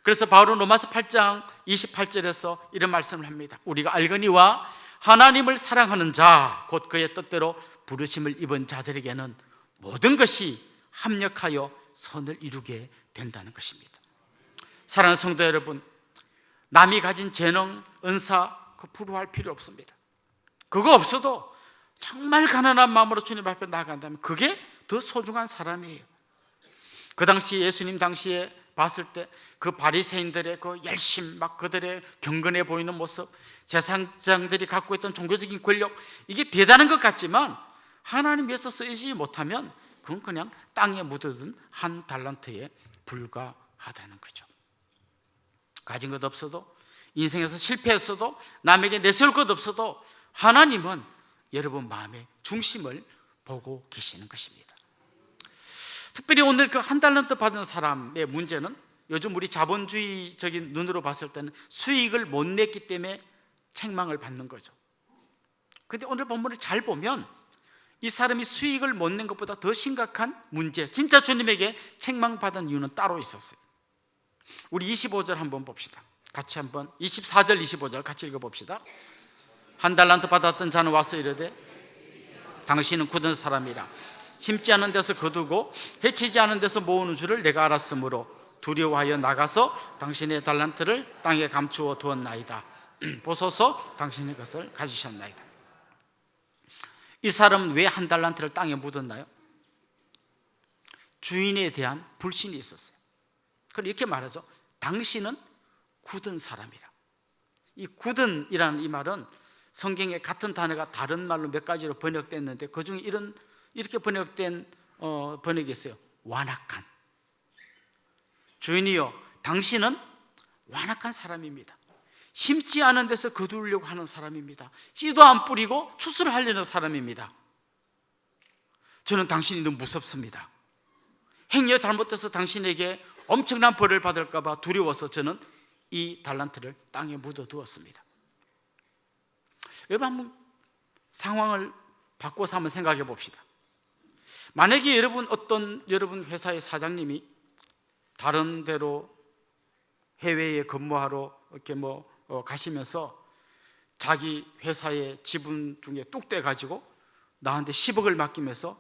그래서 바울은 로마서 8장 28절에서 이런 말씀을 합니다. 우리가 알거니와 하나님을 사랑하는 자 곧 그의 뜻대로 부르심을 입은 자들에게는 모든 것이 합력하여 선을 이루게 된다는 것입니다. 사랑하는 성도 여러분, 남이 가진 재능, 은사 부러워할 필요 없습니다. 그거 없어도 정말 가난한 마음으로 주님 앞에 나아간다면 그게 더 소중한 사람이에요. 그 당시 예수님 당시에 봤을 때 그 바리새인들의 그 열심, 그들의 경건해 보이는 모습, 제사장들이 갖고 있던 종교적인 권력, 이게 대단한 것 같지만 하나님 위해서 쓰이지 못하면 그건 그냥 땅에 묻어둔 한 달란트에 불과하다는 거죠. 가진 것 없어도, 인생에서 실패했어도, 남에게 내세울 것 없어도 하나님은 여러분 마음의 중심을 보고 계시는 것입니다. 특별히 오늘 그 한 달란트 받은 사람의 문제는 요즘 우리 자본주의적인 눈으로 봤을 때는 수익을 못 냈기 때문에 책망을 받는 거죠. 그런데 오늘 본문을 잘 보면 이 사람이 수익을 못 낸 것보다 더 심각한 문제, 진짜 주님에게 책망받은 이유는 따로 있었어요. 우리 25절 한번 봅시다. 같이 한번 24절 25절 같이 읽어봅시다. 한 달란트 받았던 자는 와서 이르되 당신은 굳은 사람이라 심지 않은 데서 거두고 해치지 않은 데서 모으는 줄을 내가 알았으므로 두려워하여 나가서 당신의 달란트를 땅에 감추어 두었나이다. 보소서 당신의 것을 가지셨나이다. 이 사람은 왜 한 달란트를 땅에 묻었나요? 주인에 대한 불신이 있었어요. 그럼 이렇게 말하죠. 당신은 굳은 사람이라. 이 굳은이라는 이 말은 성경에 같은 단어가 다른 말로 몇 가지로 번역됐는데 그 중에 이렇게 번역된 번역이 있어요. 완악한. 주인이여, 당신은 완악한 사람입니다. 심지 않은 데서 거두려고 하는 사람입니다. 씨도 안 뿌리고 추수를 하려는 사람입니다. 저는 당신이 너무 무섭습니다. 행위가 잘못돼서 당신에게 엄청난 벌을 받을까 봐 두려워서 저는 이 달란트를 땅에 묻어두었습니다. 여러분 한번 상황을 바꿔서 한번 생각해 봅시다. 만약에 여러분 회사의 사장님이 다른 데로 해외에 근무하러 이렇게 가시면서 자기 회사의 지분 중에 뚝 떼가지고 나한테 10억을 맡기면서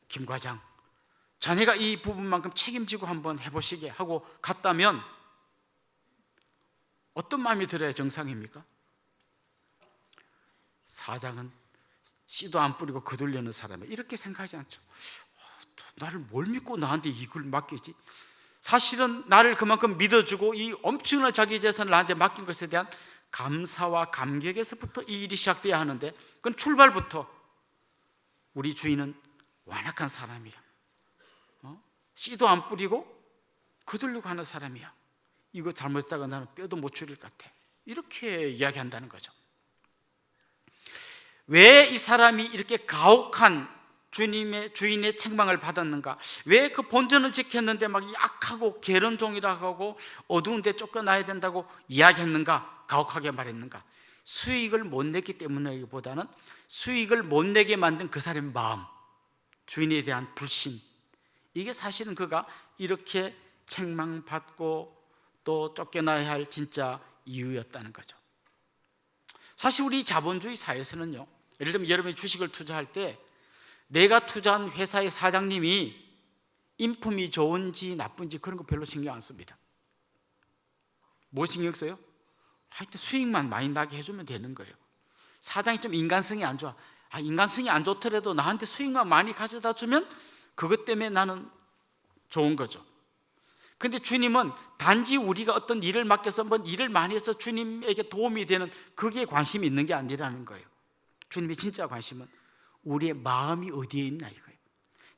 김 과장, 자네가 이 부분만큼 책임지고 한번 해보시게 하고 갔다면 어떤 마음이 들어야 정상입니까? 사장은 씨도 안 뿌리고 거두려는 사람이야 이렇게 생각하지 않죠. 나를 뭘 믿고 나한테 이걸 맡기지? 사실은 나를 그만큼 믿어주고 이 엄청난 자기 재산을 나한테 맡긴 것에 대한 감사와 감격에서부터 이 일이 시작돼야 하는데 그건 출발부터 우리 주인은 완악한 사람이야. 씨도 안 뿌리고 거두려고 하는 사람이야. 이거 잘못했다가 나는 뼈도 못 추릴 것 같아. 이렇게 이야기한다는 거죠. 왜 이 사람이 이렇게 가혹한 주인의 책망을 받았는가? 왜 그 본전을 지켰는데 막 약하고 게으른종이라고 하고 어두운 데 쫓겨나야 된다고 이야기했는가? 가혹하게 말했는가? 수익을 못 냈기 때문이기보다는 수익을 못 내게 만든 그 사람의 마음, 주인에 대한 불신, 이게 사실은 그가 이렇게 책망받고 또 쫓겨나야 할 진짜 이유였다는 거죠. 사실 우리 자본주의 사회에서는요, 예를 들면 여러분이 주식을 투자할 때 내가 투자한 회사의 사장님이 인품이 좋은지 나쁜지 그런 거 별로 신경 안 씁니다. 뭐 신경 써요? 하여튼 수익만 많이 나게 해주면 되는 거예요. 사장이 좀 인간성이 안 좋아. 인간성이 안 좋더라도 나한테 수익만 많이 가져다 주면 그것 때문에 나는 좋은 거죠. 근데 주님은 단지 우리가 어떤 일을 맡겨서 일을 많이 해서 주님에게 도움이 되는 그게 관심이 있는 게 아니라는 거예요. 주님의 진짜 관심은 우리의 마음이 어디에 있나 이거예요.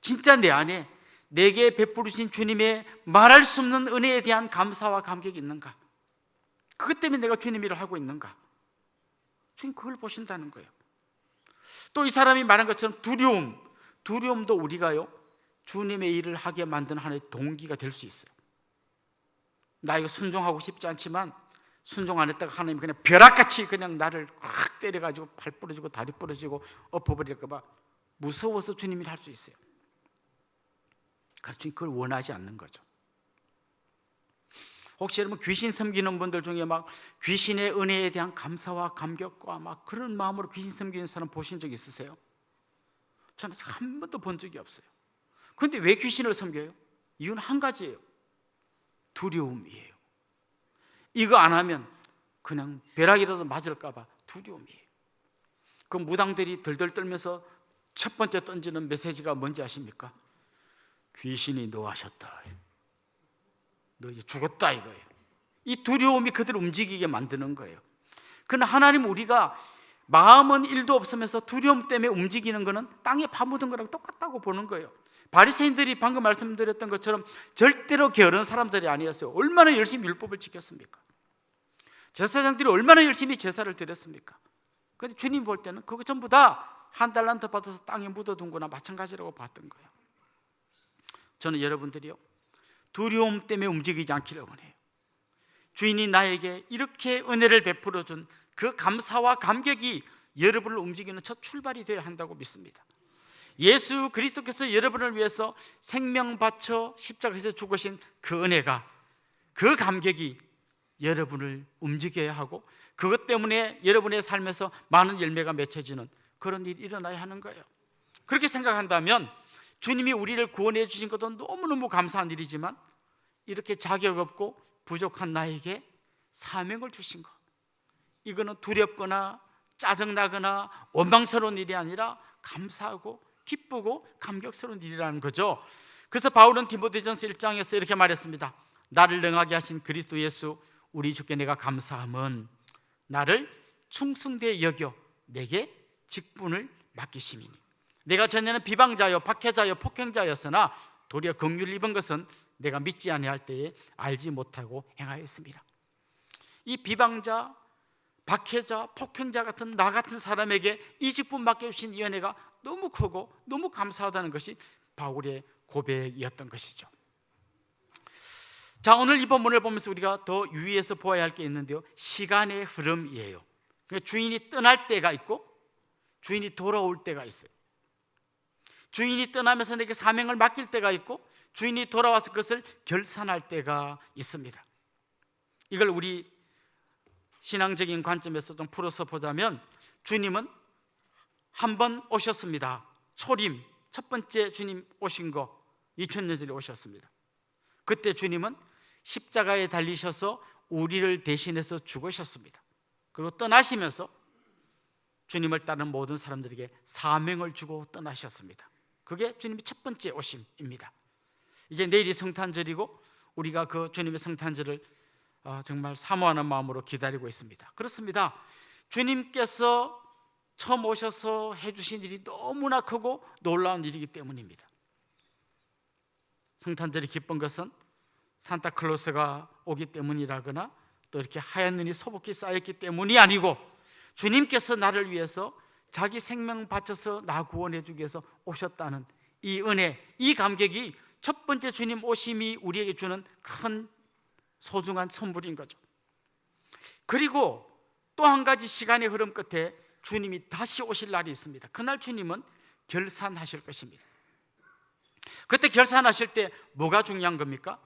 진짜 내 안에 내게 베풀으신 주님의 말할 수 없는 은혜에 대한 감사와 감격이 있는가? 그것 때문에 내가 주님 일을 하고 있는가? 주님 그걸 보신다는 거예요. 또 이 사람이 말한 것처럼 두려움도 우리가요 주님의 일을 하게 만드는 하나의 동기가 될 수 있어요. 나 이거 순종하고 싶지 않지만 순종 안 했다가 하나님 그냥 벼락같이 그냥 나를 확 때려가지고 발 부러지고 다리 부러지고 엎어버릴까 봐 무서워서 주님 일 할 수 있어요. 그래서 그걸 원하지 않는 거죠. 혹시 여러분 귀신 섬기는 분들 중에 막 귀신의 은혜에 대한 감사와 감격과 막 그런 마음으로 귀신 섬기는 사람 보신 적 있으세요? 저는 한 번도 본 적이 없어요. 그런데 왜 귀신을 섬겨요? 이유는 한 가지예요. 두려움이에요. 이거 안 하면 그냥 벼락이라도 맞을까 봐 두려움이에요. 그 무당들이 덜덜 떨면서 첫 번째 던지는 메시지가 뭔지 아십니까? 귀신이 노하셨다. 너 이제 죽었다 이거예요. 이 두려움이 그들을 움직이게 만드는 거예요. 그러나 하나님 우리가 마음은 1도 없으면서 두려움 때문에 움직이는 거는 땅에 파묻은 거랑 똑같다고 보는 거예요. 바리새인들이 방금 말씀드렸던 것처럼 절대로 게으른 사람들이 아니었어요. 얼마나 열심히 율법을 지켰습니까? 제사장들이 얼마나 열심히 제사를 드렸습니까? 그런데 주님 볼 때는 그거 전부 다 한 달란트 받아서 땅에 묻어둔 거나 마찬가지라고 봤던 거예요. 저는 여러분들이요 두려움 때문에 움직이지 않기를 원해요. 주인이 나에게 이렇게 은혜를 베풀어 준 그 감사와 감격이 여러분을 움직이는 첫 출발이 되어야 한다고 믿습니다. 예수 그리스도께서 여러분을 위해서 생명 바쳐 십자가에서 죽으신 그 은혜가, 그 감격이 여러분을 움직여야 하고 그것 때문에 여러분의 삶에서 많은 열매가 맺혀지는 그런 일이 일어나야 하는 거예요. 그렇게 생각한다면 주님이 우리를 구원해 주신 것도 너무너무 감사한 일이지만 이렇게 자격 없고 부족한 나에게 사명을 주신 것, 이거는 두렵거나 짜증나거나 원망스러운 일이 아니라 감사하고 기쁘고 감격스러운 일이라는 거죠. 그래서 바울은 디모데전서 1장에서 이렇게 말했습니다. 나를 능하게 하신 그리스도 예수 우리 주께 내가 감사함은 나를 충성되게 여겨 내게 직분을 맡기심이니 내가 전에는 비방자요 박해자요 폭행자였으나 도리어 긍휼을 입은 것은 내가 믿지 아니할 때에 알지 못하고 행하였습니다. 이 비방자, 박해자, 폭행자 같은 나 같은 사람에게 이 직분 맡겨주신 이 은혜가 너무 크고 너무 감사하다는 것이 바울의 고백이었던 것이죠. 자, 오늘 이 본문을 보면서 우리가 더 유의해서 보아야 할 게 있는데요, 시간의 흐름이에요. 그러니까 주인이 떠날 때가 있고 주인이 돌아올 때가 있어요. 주인이 떠나면서 내게 사명을 맡길 때가 있고 주인이 돌아와서 그것을 결산할 때가 있습니다. 이걸 우리 신앙적인 관점에서 좀 풀어서 보자면 주님은 한 번 오셨습니다. 초림, 첫 번째 주님 오신 거 2000년 전에 오셨습니다. 그때 주님은 십자가에 달리셔서 우리를 대신해서 죽으셨습니다. 그리고 떠나시면서 주님을 따르는 모든 사람들에게 사명을 주고 떠나셨습니다. 그게 주님의 첫 번째 오심입니다. 이제 내일이 성탄절이고 우리가 그 주님의 성탄절을 정말 사모하는 마음으로 기다리고 있습니다. 그렇습니다. 주님께서 처음 오셔서 해주신 일이 너무나 크고 놀라운 일이기 때문입니다. 성탄절이 기쁜 것은 산타클로스가 오기 때문이라거나 또 이렇게 하얀 눈이 소복히 쌓였기 때문이 아니고 주님께서 나를 위해서 자기 생명 바쳐서 나 구원해 주기 위해서 오셨다는 이 은혜, 이 감격이 첫 번째 주님 오심이 우리에게 주는 큰 소중한 선물인 거죠. 그리고 또 한 가지 시간의 흐름 끝에 주님이 다시 오실 날이 있습니다. 그날 주님은 결산하실 것입니다. 그때 결산하실 때 뭐가 중요한 겁니까?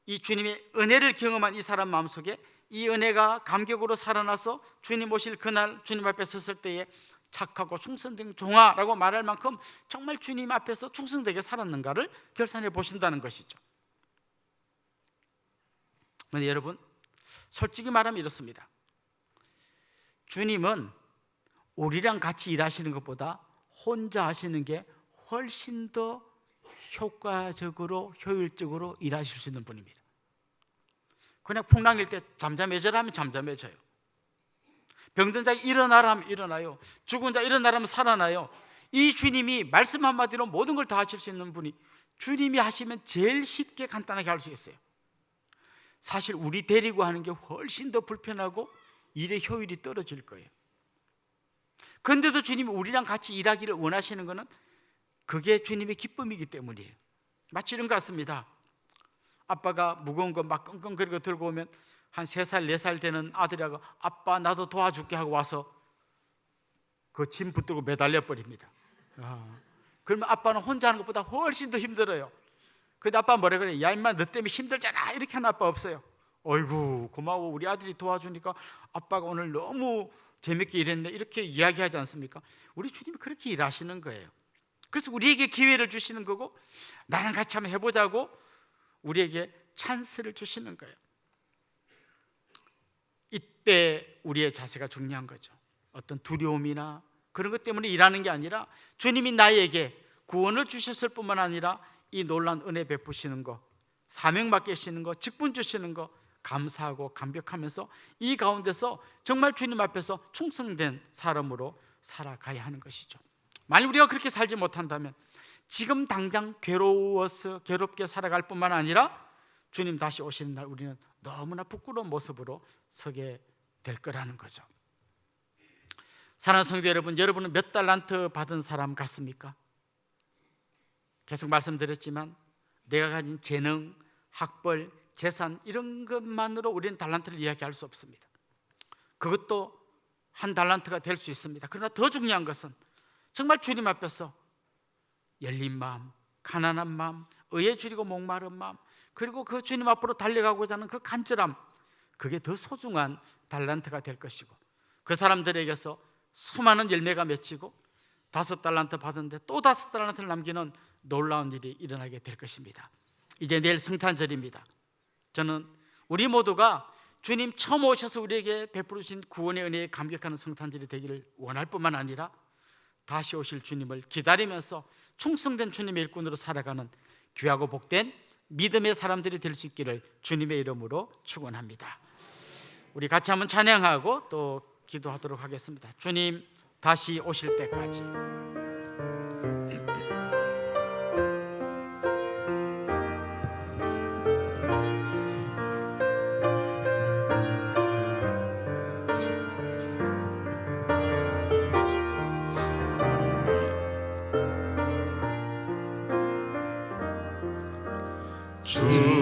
이 주님의 은혜를 경험한 이 사람 마음속에 이 은혜가 감격으로 살아나서 주님 오실 그날 주님 앞에 섰을 때에 착하고 충성된 종아라고 말할 만큼 정말 주님 앞에서 충성되게 살았는가를 결산해 보신다는 것이죠. 그런데 여러분, 솔직히 말하면 이렇습니다. 주님은 우리랑 같이 일하시는 것보다 혼자 하시는 게 훨씬 더 효과적으로 효율적으로 일하실 수 있는 분입니다. 그냥 풍랑일 때 잠잠해져라 하면 잠잠해져요. 병든 자 일어나라 하면 일어나요. 죽은 자 일어나라 하면 살아나요. 이 주님이 말씀 한마디로 모든 걸 다 하실 수 있는 분이 주님이 하시면 제일 쉽게 간단하게 할 수 있어요. 사실 우리 데리고 하는 게 훨씬 더 불편하고 일의 효율이 떨어질 거예요. 그런데도 주님이 우리랑 같이 일하기를 원하시는 것은 그게 주님의 기쁨이기 때문이에요. 마치 이런 것 같습니다. 아빠가 무거운 거 막 끙끙거리고 들고 오면 한 3살, 4살 되는 아들하고 아빠 나도 도와줄게 하고 와서 그 짐 붙들고 매달려 버립니다. 그러면 아빠는 혼자 하는 것보다 훨씬 더 힘들어요. 근데 아빠 뭐라 그래? 야 임마 너 때문에 힘들잖아 이렇게 하는 아빠 없어요. 어이구 고마워 우리 아들이 도와주니까 아빠가 오늘 너무 재밌게 일했네 이렇게 이야기하지 않습니까? 우리 주님이 그렇게 일하시는 거예요. 그래서 우리에게 기회를 주시는 거고 나랑 같이 한번 해보자고 우리에게 찬스를 주시는 거예요. 이때 우리의 자세가 중요한 거죠. 어떤 두려움이나 그런 것 때문에 일하는 게 아니라 주님이 나에게 구원을 주셨을 뿐만 아니라 이 놀라운 은혜 베푸시는 거, 사명 맡기시는 거, 직분 주시는 거 감사하고 감격하면서 이 가운데서 정말 주님 앞에서 충성된 사람으로 살아가야 하는 것이죠. 만약 우리가 그렇게 살지 못한다면 지금 당장 괴롭게 살아갈 뿐만 아니라 주님 다시 오시는 날 우리는 너무나 부끄러운 모습으로 서게 될 거라는 거죠. 사랑하는 성도 여러분, 여러분은 몇 달란트 받은 사람 같습니까? 계속 말씀드렸지만 내가 가진 재능, 학벌, 재산 이런 것만으로 우리는 달란트를 이야기할 수 없습니다. 그것도 한 달란트가 될 수 있습니다. 그러나 더 중요한 것은 정말 주님 앞에서 열린 마음, 가난한 마음, 의에 줄이고 목마른 마음, 그리고 그 주님 앞으로 달려가고자 하는 그 간절함, 그게 더 소중한 달란트가 될 것이고, 그 사람들에게서 수많은 열매가 맺히고 5달란트 받았는데 또 5달란트를 남기는 놀라운 일이 일어나게 될 것입니다. 이제 내일 성탄절입니다. 저는 우리 모두가 주님 처음 오셔서 우리에게 베풀으신 구원의 은혜에 감격하는 성탄절이 되기를 원할 뿐만 아니라 다시 오실 주님을 기다리면서 충성된 주님의 일꾼으로 살아가는 귀하고 복된 믿음의 사람들이 될 수 있기를 주님의 이름으로 축원합니다. 우리 같이 한번 찬양하고 또 기도하도록 하겠습니다. 주님 다시 오실 때까지.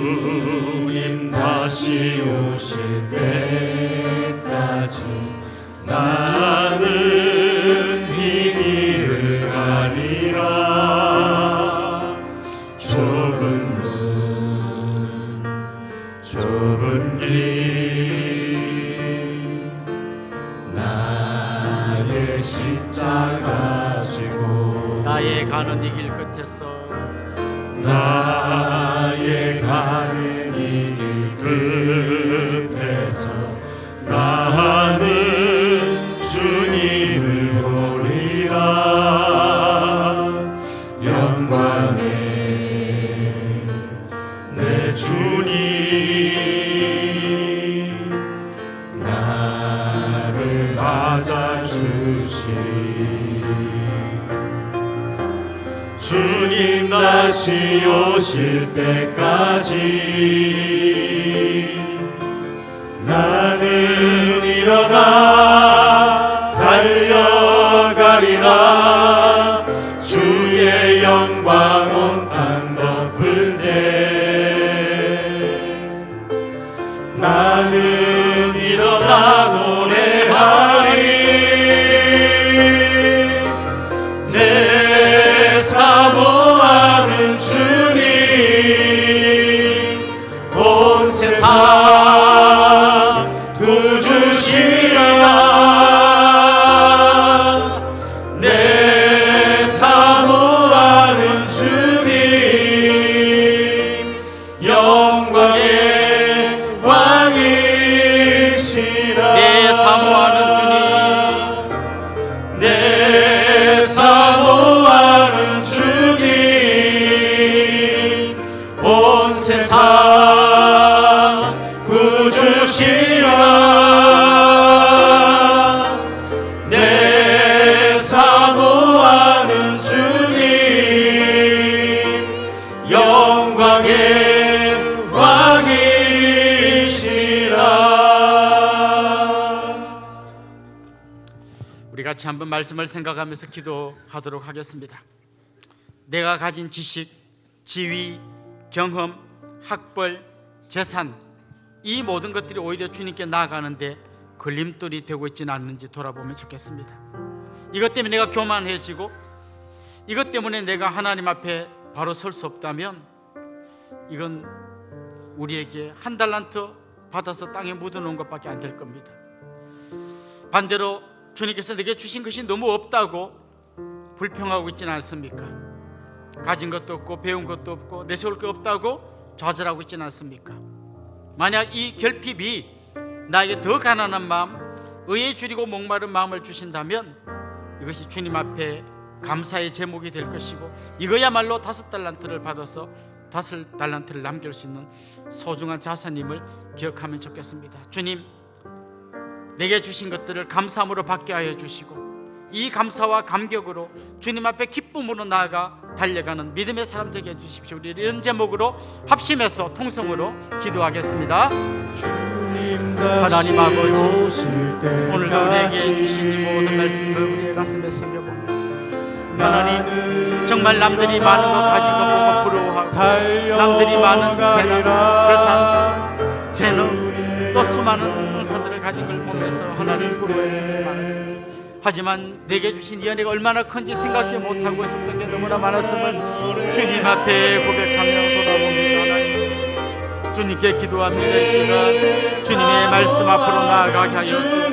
주님 다시 오실 때까지 나는 이 길을 가리라. 좁은 문 좁은 길 나의 십자가 지고 나의 가는 이 길 끝에서 나의 가는 이 길 끝에서 나는 주님을 보리라. 영광의 내 주님 나를 맞아주시리. 주님 다시 오실 때까지 나는 일어나 달려가리라. 주의 영광 온 땅 덮을 때 나는 일어나 노래하리. 내 사모하는 주님 온 세상 구주시라. 내 사모하는 주님 영광의 왕이시라. 내 사모하는 주님, 내 사모하는 주님 온 세상 구주시라. 내 사모하는 주님 영광의 왕이시라. 우리 같이 한번 말씀을 생각하면서 기도하도록 하겠습니다. 내가 가진 지식, 지위, 경험, 학벌, 재산, 이 모든 것들이 오히려 주님께 나아가는데 걸림돌이 되고 있지는 않는지 돌아보면 좋겠습니다. 이것 때문에 내가 교만해지고 이것 때문에 내가 하나님 앞에 바로 설 수 없다면 이건 우리에게 한 달란트 받아서 땅에 묻어놓은 것밖에 안 될 겁니다. 반대로 주님께서 내게 주신 것이 너무 없다고 불평하고 있지는 않습니까? 가진 것도 없고 배운 것도 없고 내세울 게 없다고 좌절하고 있지는 않습니까? 만약 이 결핍이 나에게 더 가난한 마음, 의에 줄이고 목마른 마음을 주신다면 이것이 주님 앞에 감사의 제목이 될 것이고 이거야말로 5달란트를 받아서 5달란트를 남길 수 있는 소중한 자산임을 기억하면 좋겠습니다. 주님, 내게 주신 것들을 감사함으로 받게 하여 주시고 이 감사와 감격으로 주님 앞에 기쁨으로 나아가 달려가는 믿음의 사람 되게 해주십시오. 우리 이런 제목으로 합심해서 통성으로 기도하겠습니다. 하나님 아버지, 오늘도 우리에게 주신 이 모든 말씀을 우리의 가슴에 새겨봅니다. 하나님, 정말 남들이 많은 거 가지고 보고 부러워하고 남들이 많은 재산, 재능, 또 수많은 은사들을 가진 걸 보면서 하나님 부러워하는 많았습니다. 하지만 내게 주신 이 은혜가 얼마나 큰지 생각지 못하고 있었던 게 너무나 많았음을 주님 앞에 고백하며 돌아옵니다. 하나님, 주님께 기도합니다. 이 시간 주님의 말씀 앞으로 나아가게 하여 주옵소서.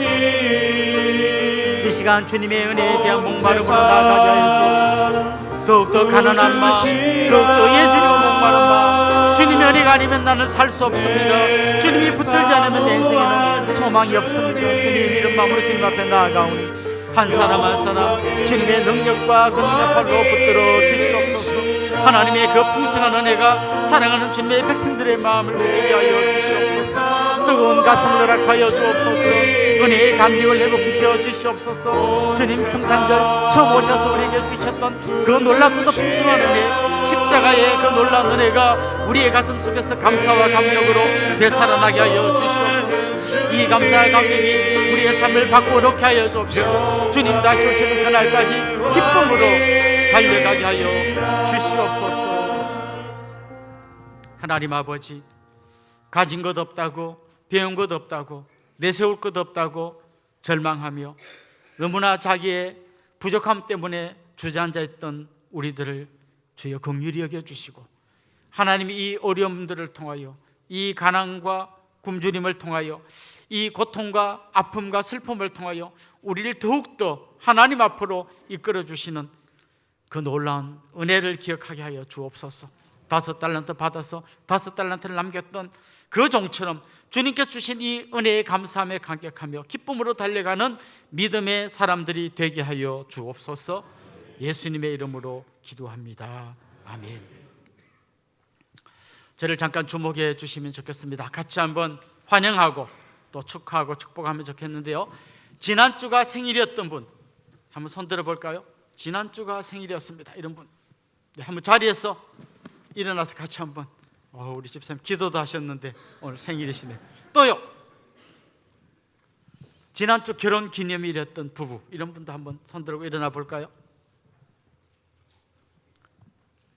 이 시간 주님의 은혜에 대한 목마름으로 나아가게 하여 주옵소서. 더욱더 가난한 마음, 더욱더 예주님을 목마른 마음, 주님의 은혜가 아니면 나는 살 수 없습니다. 주님이 붙들지 않으면 내 인생에는 소망이 없습니다. 주님 이런 마음으로 주님 앞에 나아가오니 한 사람 한 사람 주님의 능력과 그 능력 팔로 붙들어 주시옵소서. 하나님의 그 풍성한 은혜가 사랑하는 주님의 백성들의 마음을 누리게 하여 주시옵소서. 뜨거운 가슴을 허락하여 주옵소서. 은혜의 감격을 회복시켜 주시옵소서. 주님 성탄절 처음 오셔서 우리에게 주셨던 그 놀랍고도 풍성한 은혜, 십자가의 그 놀라운 은혜가 우리의 가슴 속에서 감사와 감격으로 되살아나게 하여 주시옵소서. 이 감사와 감격이 우리의 삶을 바꾸게 하여 주옵소서. 주님 다시 오시는 그날까지 기쁨으로 달려가게 하여 주시옵소서. 하나님 아버지, 가진 것 없다고, 배운 것 없다고, 내세울 것 없다고 절망하며 너무나 자기의 부족함 때문에 주저앉아있던 우리들을 주여 긍휼히 여겨주시고, 하나님이 이 어려움들을 통하여, 이 가난과 굶주림을 통하여, 이 고통과 아픔과 슬픔을 통하여 우리를 더욱더 하나님 앞으로 이끌어 주시는 그 놀라운 은혜를 기억하게 하여 주옵소서. 5달란트 받아서 5달란트를 남겼던 그 종처럼 주님께서 주신 이 은혜에 감사함에 감격하며 기쁨으로 달려가는 믿음의 사람들이 되게 하여 주옵소서. 예수님의 이름으로 기도합니다. 아멘. 저를 잠깐 주목해 주시면 좋겠습니다. 같이 한번 환영하고 또 축하하고 축복하면 좋겠는데요, 지난주가 생일이었던 분 한번 손 들어볼까요? 지난주가 생일이었습니다. 이런 분, 네, 한번 자리에서 일어나서 같이 한번, 우리 집사님 기도도 하셨는데 오늘 생일이시네. 또요, 지난주 결혼 기념일이었던 부부, 이런 분도 한번 손 들고 일어나 볼까요?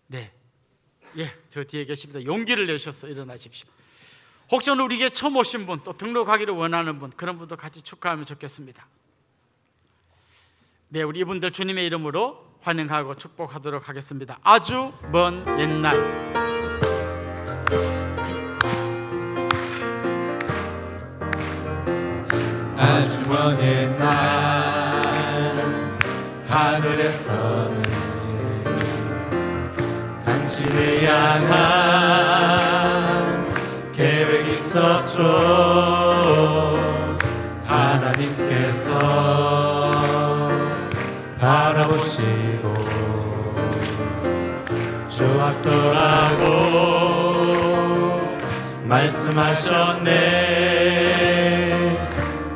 네, 예, 저 뒤에 계십니다. 용기를 내셔서 일어나십시오. 혹시 오늘 우리에게 처음 오신 분, 또 등록하기를 원하는 분, 그런 분도 같이 축하하면 좋겠습니다. 네, 우리 이분들 주님의 이름으로 환영하고 축복하도록 하겠습니다. 아주 먼 옛날, 아주 먼 옛날 하늘에서는 당신을 향한 계획이 있었죠. 하나님께서 바라보시고 좋았더라고 말씀하셨네.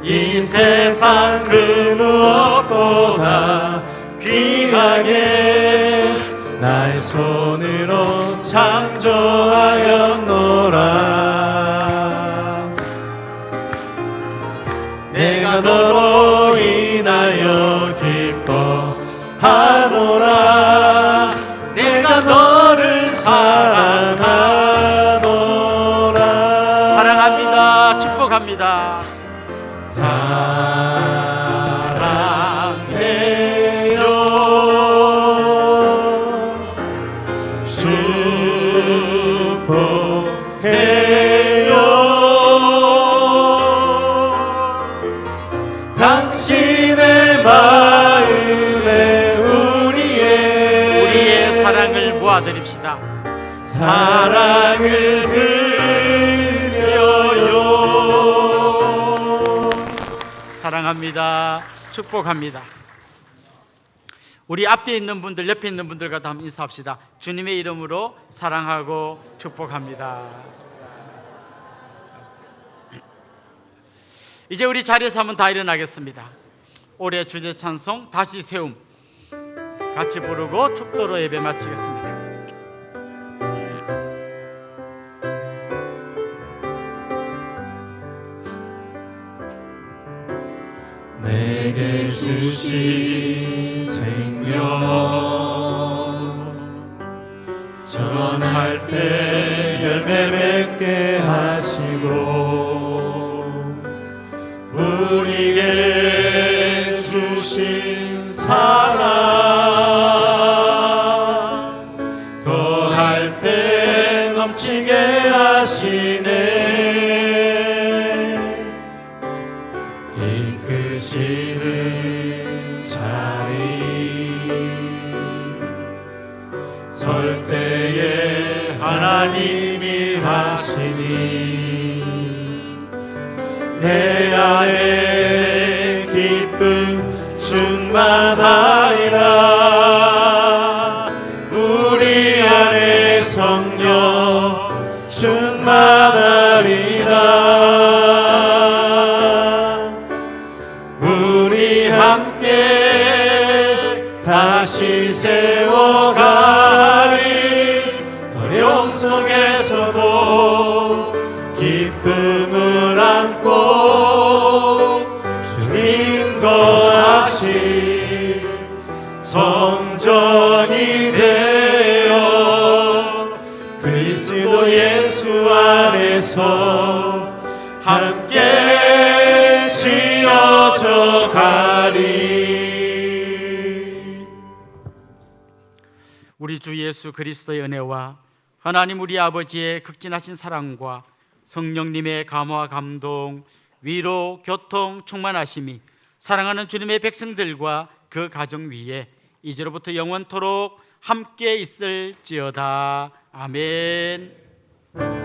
이 세상 그 무엇보다 귀하게 나의 손으로 창조하였노라. 내가 너로 인하여 기뻐하노라. 내가 너를 사랑하노라. 사랑합니다. 축복합니다. 사랑해요. 축복해요. 당신의 마음에 우리의 사랑을 모아드립시다. 사랑을 드려요. 사랑합니다. 축복합니다. 우리 앞에 있는 분들, 옆에 있는 분들과 다 한번 인사합시다. 주님의 이름으로 사랑하고 축복합니다. 이제 우리 자리에서 한번 다 일어나겠습니다. 올해 주제 찬송 다시 세움 같이 부르고 축도로 예배 마치겠습니다. 내게 주신 생명 전할 때 열매 맺게 하시고 우리에게 주신 사랑 더할 때 넘치게 하시네. 이끄시는 자리 설 때에 하나님이 하시니 내 안에 기쁨 충만하리라. 우리 안에 성령 충만하리라. 우리 함께 다시 세워가리. 어려움 속에서도 기쁨을 안고 주님 거하신 성전이 되어 그리스도 예수 안에서 함께 지어져 가리. 우리 주 예수 그리스도의 은혜와 하나님 우리 아버지의 극진하신 사랑과 성령님의 감화 감동 위로 교통 충만하심이 사랑하는 주님의 백성들과 그 가정 위에 이제로부터 영원토록 함께 있을지어다. 아멘.